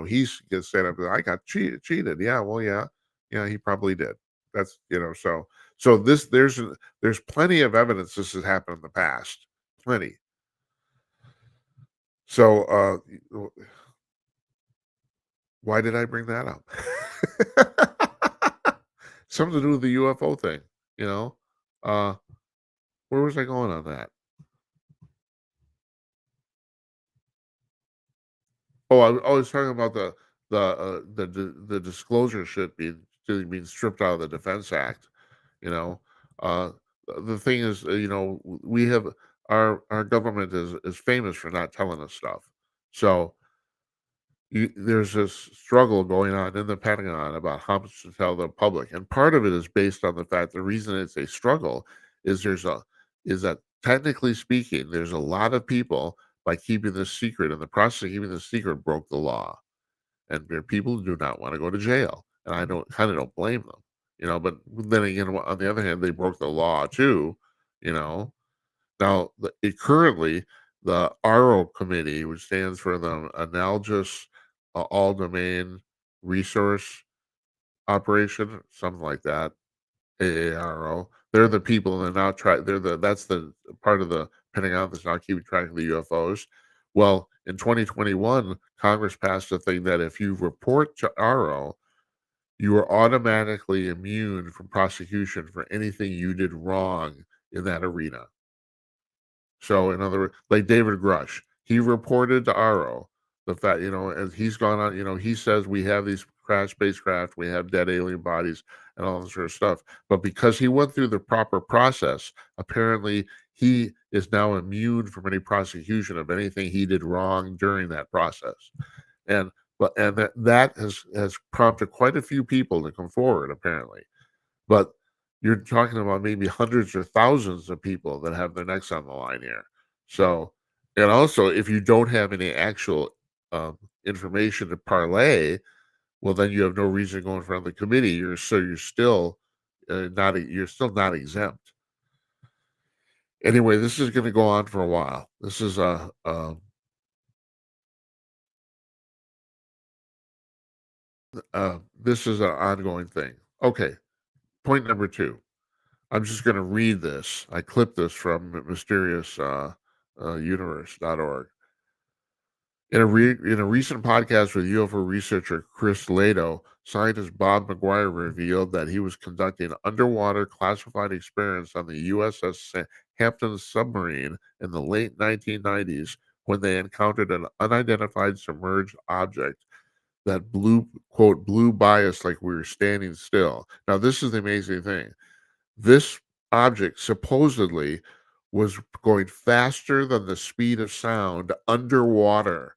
he's gets set up. I got cheated. Yeah, well, yeah, he probably did. That's so there's plenty of evidence this has happened in the past. Plenty. So why did I bring that up? Something to do with the UFO thing, you know? Uh, where was I going on that? Oh, I was talking about the disclosure shit being stripped out of the Defense Act, you know? Uh, the thing is, we have our government is famous for not telling us stuff. So there's this struggle going on in the Pentagon about how much to tell the public, and part of it is based on the fact the reason it's a struggle is is that technically speaking, there's a lot of people by keeping this secret, and the process of keeping this secret broke the law, and there are people who do not want to go to jail, and I don't blame them, But then again, on the other hand, they broke the law too, you know. Now, currently, the ARO committee, which stands for the Analogous All Domain Resource Operation, something like that, AARO. They're the people that now try. That's the part of the Pentagon that's now keeping track of the UFOs. Well, in 2021, Congress passed a thing that if you report to ARO, you are automatically immune from prosecution for anything you did wrong in that arena. So in other words, like David Grush, he reported to ARO the fact, as he's gone on, he says we have these crash spacecraft, we have dead alien bodies and all this sort of stuff. But because he went through the proper process, apparently he is now immune from any prosecution of anything he did wrong during that process. And that has prompted quite a few people to come forward, apparently. But you're talking about maybe hundreds or thousands of people that have their necks on the line here. So, and also, if you don't have any actual information to parlay, well, then you have no reason to go in front of the committee. You're still not exempt. Anyway, this is going to go on for a while. This is this is an ongoing thing. Okay, point number 2. I'm just going to read this. I clipped this from mysteriousuniverse.org. In a recent podcast with UFO researcher Chris Lado, scientist Bob McGuire revealed that he was conducting underwater classified experiments on the USS Hampton submarine in the late 1990s when they encountered an unidentified submerged object that blew by us like we were standing still. Now, this is the amazing thing. This object supposedly was going faster than the speed of sound underwater.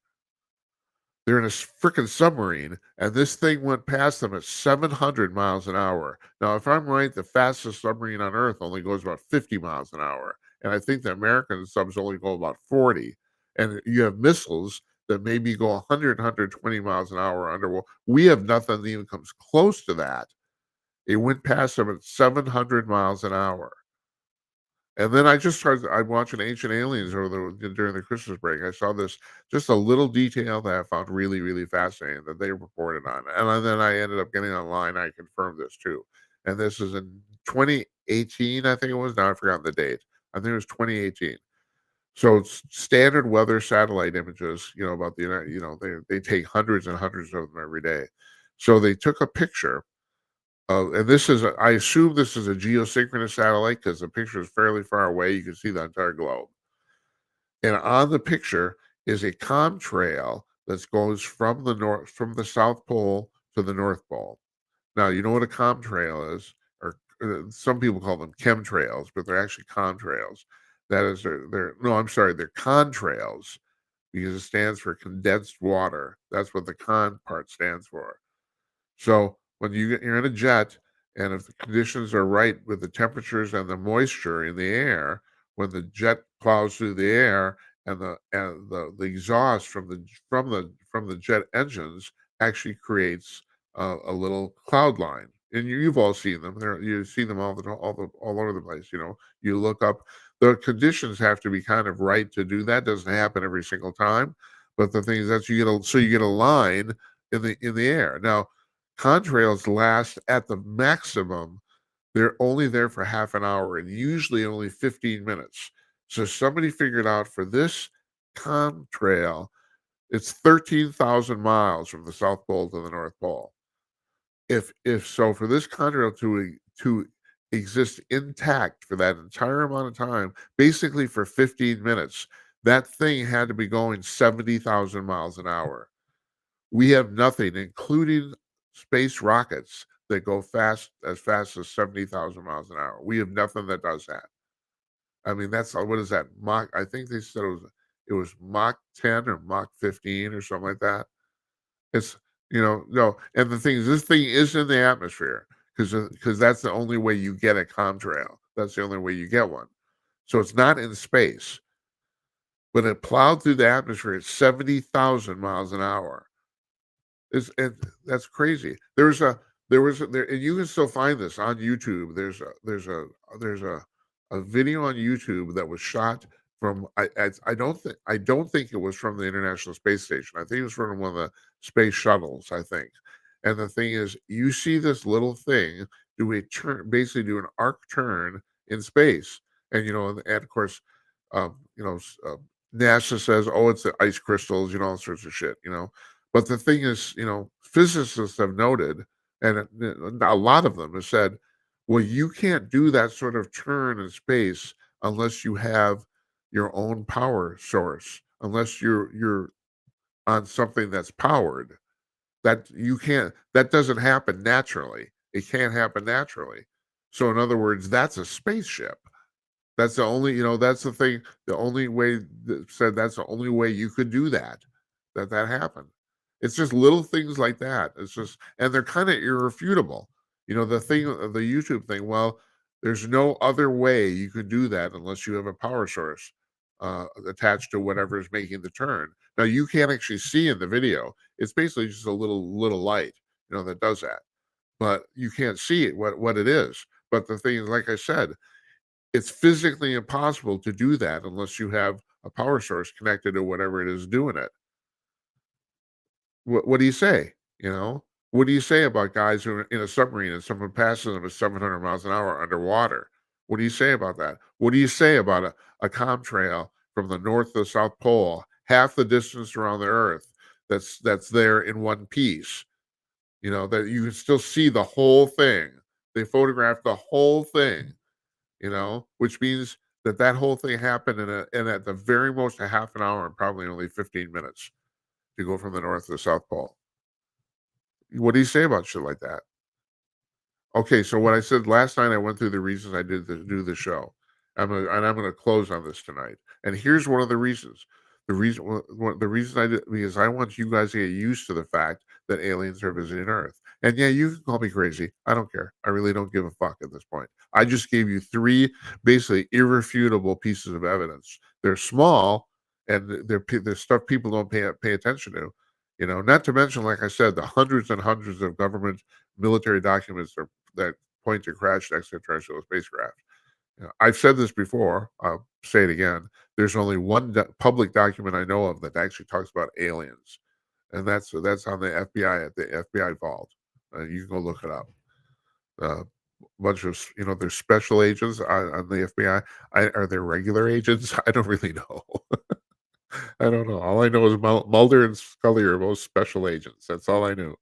they're in a freaking submarine, and this thing went past them at 700 miles an hour. Now, if I'm right, the fastest submarine on Earth only goes about 50 miles an hour, and I think the American subs only go about 40. And you have missiles that maybe go 100, 120 miles an hour underwater. We have nothing that even comes close to that. It went past them at 700 miles an hour. And then I'm watching Ancient Aliens during the Christmas break. I saw this just a little detail that I found really, really fascinating that they reported on. And then I ended up getting online. I confirmed this too. And this is in 2018, I think it was. Now I've forgotten the date. I think it was 2018. So it's standard weather satellite images, about they take hundreds and hundreds of them every day. So they took a picture and I assume this is a geosynchronous satellite because the picture is fairly far away. You can see the entire globe. And on the picture is a contrail that goes from the South Pole to the North Pole. Now, you know what a contrail is, or some people call them chemtrails, but they're actually contrails. That is, no, I'm sorry, they're contrails because it stands for condensed water. That's what the con part stands for. So when you're in a jet, and if the conditions are right with the temperatures and the moisture in the air, when the jet plows through the air and the exhaust from the jet engines actually creates a little cloud line. And you've all seen them. You see them all over the place. You look up. The conditions have to be kind of right to do that. Doesn't happen every single time, but the thing is that you get a line in the air. Now, contrails last at the maximum. They're only there for half an hour and usually only 15 minutes. So somebody figured out for this contrail, it's 13,000 miles from the South Pole to the North Pole. If so, for this contrail to exist intact for that entire amount of time, basically for 15 minutes, that thing had to be going 70,000 miles an hour. We have nothing, including space rockets, that go fast as 70,000 miles an hour. We have nothing that does that. I mean, that's what is that? Mach, I think they said it was Mach 10 or Mach 15 or something like that. It's no, and the thing is, this thing is in the atmosphere because that's the only way you get a contrail. That's the only way you get one. So it's not in space, but it plowed through the atmosphere at 70,000 miles an hour. And that's crazy. There was there, and you can still find this on YouTube. There's a video on YouTube that was shot from I don't think it was from the International Space Station. I think it was from one of the space shuttles, I think. And the thing is, you see this little thing basically do an arc turn in space, and and of course, um, you know, s- uh, NASA says, "Oh, it's the ice crystals," all sorts of shit, But the thing is, physicists have noted, and a lot of them have said, well, you can't do that sort of turn in space unless you have your own power source, unless you're on something that's powered. That doesn't happen naturally. It can't happen naturally. So in other words, that's a spaceship. That's the only, that's the thing. The only way that said that's the only way you could do that happened. It's just little things like that. It's just, and they're kind of irrefutable. The thing, the YouTube thing. Well, there's no other way you could do that unless you have a power source attached to whatever is making the turn. Now you can't actually see in the video. It's basically just a little light, that does that. But you can't see it what it is. But the thing is, like I said, it's physically impossible to do that unless you have a power source connected to whatever it is doing it. What do you say? What do you say about guys who are in a submarine and someone passes them at 700 miles an hour underwater? What do you say about that? What do you say about a contrail from the North to the South Pole, half the distance around the Earth, that's there in one piece? That you can still see the whole thing. They photographed the whole thing, which means that whole thing happened in at the very most a half an hour and probably only 15 minutes to go from the North to the South Pole. What do you say about shit like that? Okay, so what I said last night, I went through the reasons do the show. I'm gonna close on this tonight. And here's one of the reasons. the reason I did because I want you guys to get used to the fact that aliens are visiting Earth. And yeah, you can call me crazy. I don't care. I really don't give a fuck at this point. I just gave you three basically irrefutable pieces of evidence. They're small and they're stuff people don't pay attention to. Not to mention, like I said, the hundreds and hundreds of government military documents that point to crashed extraterrestrial spacecraft. I've said this before. I'll say it again. There's only one public document I know of that actually talks about aliens, and that's on the FBI at the FBI vault. You can go look it up. A bunch of there's special agents on the FBI. Are there regular agents? I don't really know. I don't know. All I know is Mulder and Scully are both special agents. That's all I knew.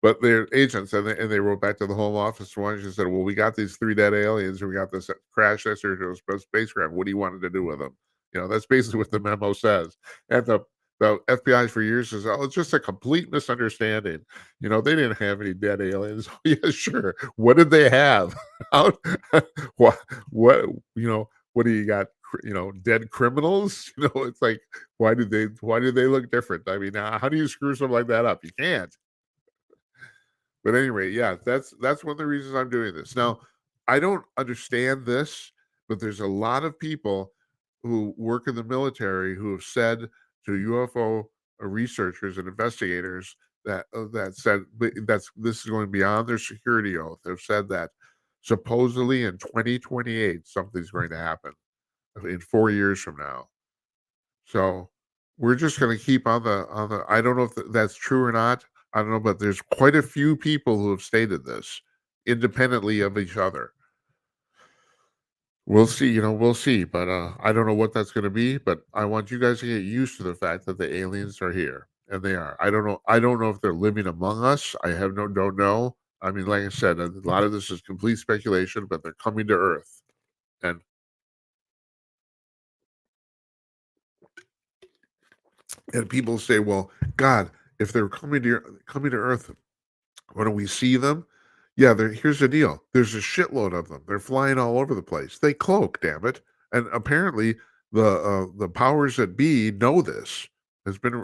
But they're agents, and they wrote back to the Home Office once and said, "Well, we got these three dead aliens, and we got this crash extraterrestrial spacecraft. What do you want to do with them?" That's basically what the memo says. And the FBI for years says, "Oh, it's just a complete misunderstanding. They didn't have any dead aliens." Oh, yeah, sure. What did they have? How, what, what do you got? Dead criminals? It's like, why did they look different? I mean, how do you screw something like that up? You can't. But anyway, yeah, that's one of the reasons I'm doing this. Now, I don't understand this, but there's a lot of people who work in the military who have said to UFO researchers and investigators that said this is going beyond their security oath. They've said that supposedly in 2028 something's going to happen in 4 years from now. So we're just going to keep on the. I don't know if that's true or not. I don't know, but there's quite a few people who have stated this independently of each other. We'll see, we'll see, but I don't know what that's going to be. But I want you guys to get used to the fact that the aliens are here, and they are. I don't know. I don't know if they're living among us. Don't know. I mean, like I said, a lot of this is complete speculation, but they're coming to Earth, and people say, "Well, God, if they're coming to Earth, why don't we see them?" Yeah, here's the deal. There's a shitload of them. They're flying all over the place. They cloak, damn it. And apparently the powers that be know this. Has been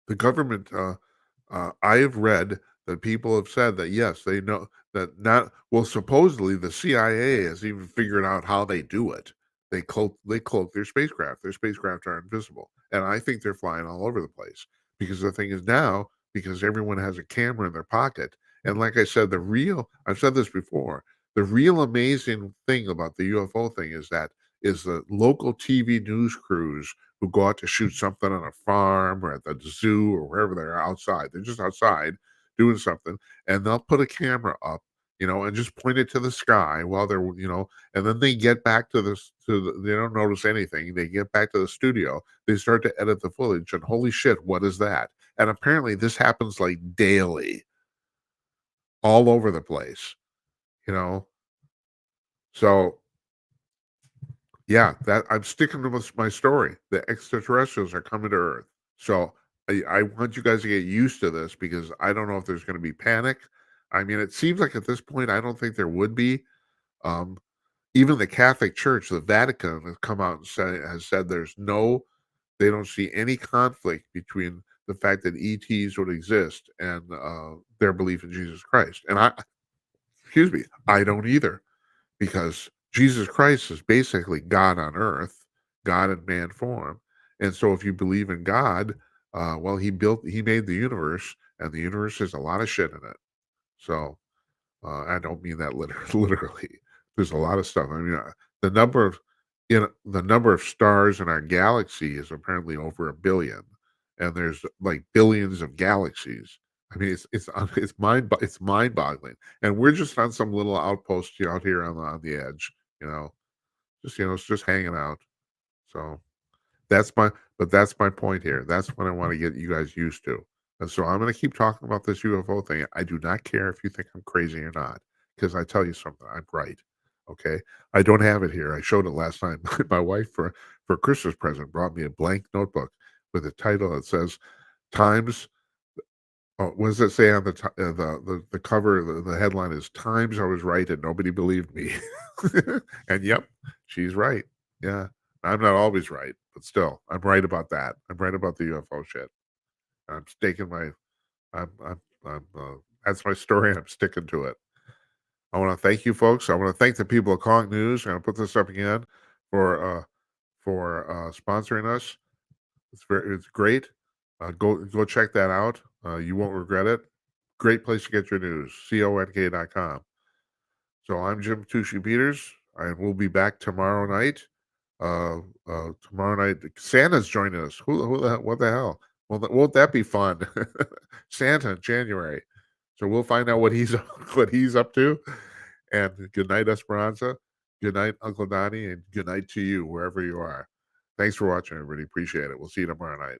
the government I have read that people have said that yes, they know that not well, supposedly the CIA has even figured out how they do it. They cloak their spacecraft. Their spacecraft are invisible. And I think they're flying all over the place. Because the thing is now, because everyone has a camera in their pocket, and like I said, I've said this before, the real amazing thing about the UFO thing is the local TV news crews who go out to shoot something on a farm or at the zoo or wherever they're outside. They're just outside doing something, and they'll put a camera up, and just point it to the sky while they're, and then they get back to this. They don't notice anything. They get back to the studio. They start to edit the footage, and holy shit, what is that? And apparently, this happens like daily, all over the place. You know, so yeah, that I'm sticking to my story. The extraterrestrials are coming to Earth. So I want you guys to get used to this because I don't know if there's going to be panic. I mean, it seems like at this point, I don't think there would be. Um, Even the Catholic Church, the Vatican, has come out and has said they don't see any conflict between the fact that ETs would exist and their belief in Jesus Christ. And excuse me, I don't either because Jesus Christ is basically God on earth, God in man form. And so if you believe in God, well, he made the universe, and the universe has a lot of shit in it. So I don't mean that literally. There's a lot of stuff. I mean, the number of stars in our galaxy is apparently over 1 billion, and there's like billions of galaxies. I mean, it's mind boggling, and we're just on some little outpost out here on the edge. You know, it's just hanging out. So that's my point here. That's what I want to get you guys used to. And so I'm going to keep talking about this UFO thing. I do not care if you think I'm crazy or not, because I tell you something, I'm right. Okay, I don't have it here. I showed it last night. My wife for Christmas present brought me a blank notebook with a title that says "Times." Oh, what does it say on the cover? The headline is "Times I was right and nobody believed me," and yep, she's right. Yeah, I'm not always right, but still, I'm right about that. I'm right about the UFO shit. I'm staking my that's my story, and I'm sticking to it. I wanna thank you folks. I wanna thank the people at Kong News. I'm gonna put this up again for sponsoring us. It's great. Go check that out. You won't regret it. Great place to get your news. CONK.com. So I'm Jim Tushy Peters. I will be back tomorrow night. Tomorrow night, Santa's joining us. Who the hell, what the hell? Well, won't that be fun? Santa in January. So we'll find out what he's what he's up to. And good night, Esperanza. Good night, Uncle Donnie, and good night to you wherever you are. Thanks for watching, everybody. Appreciate it. We'll see you tomorrow night.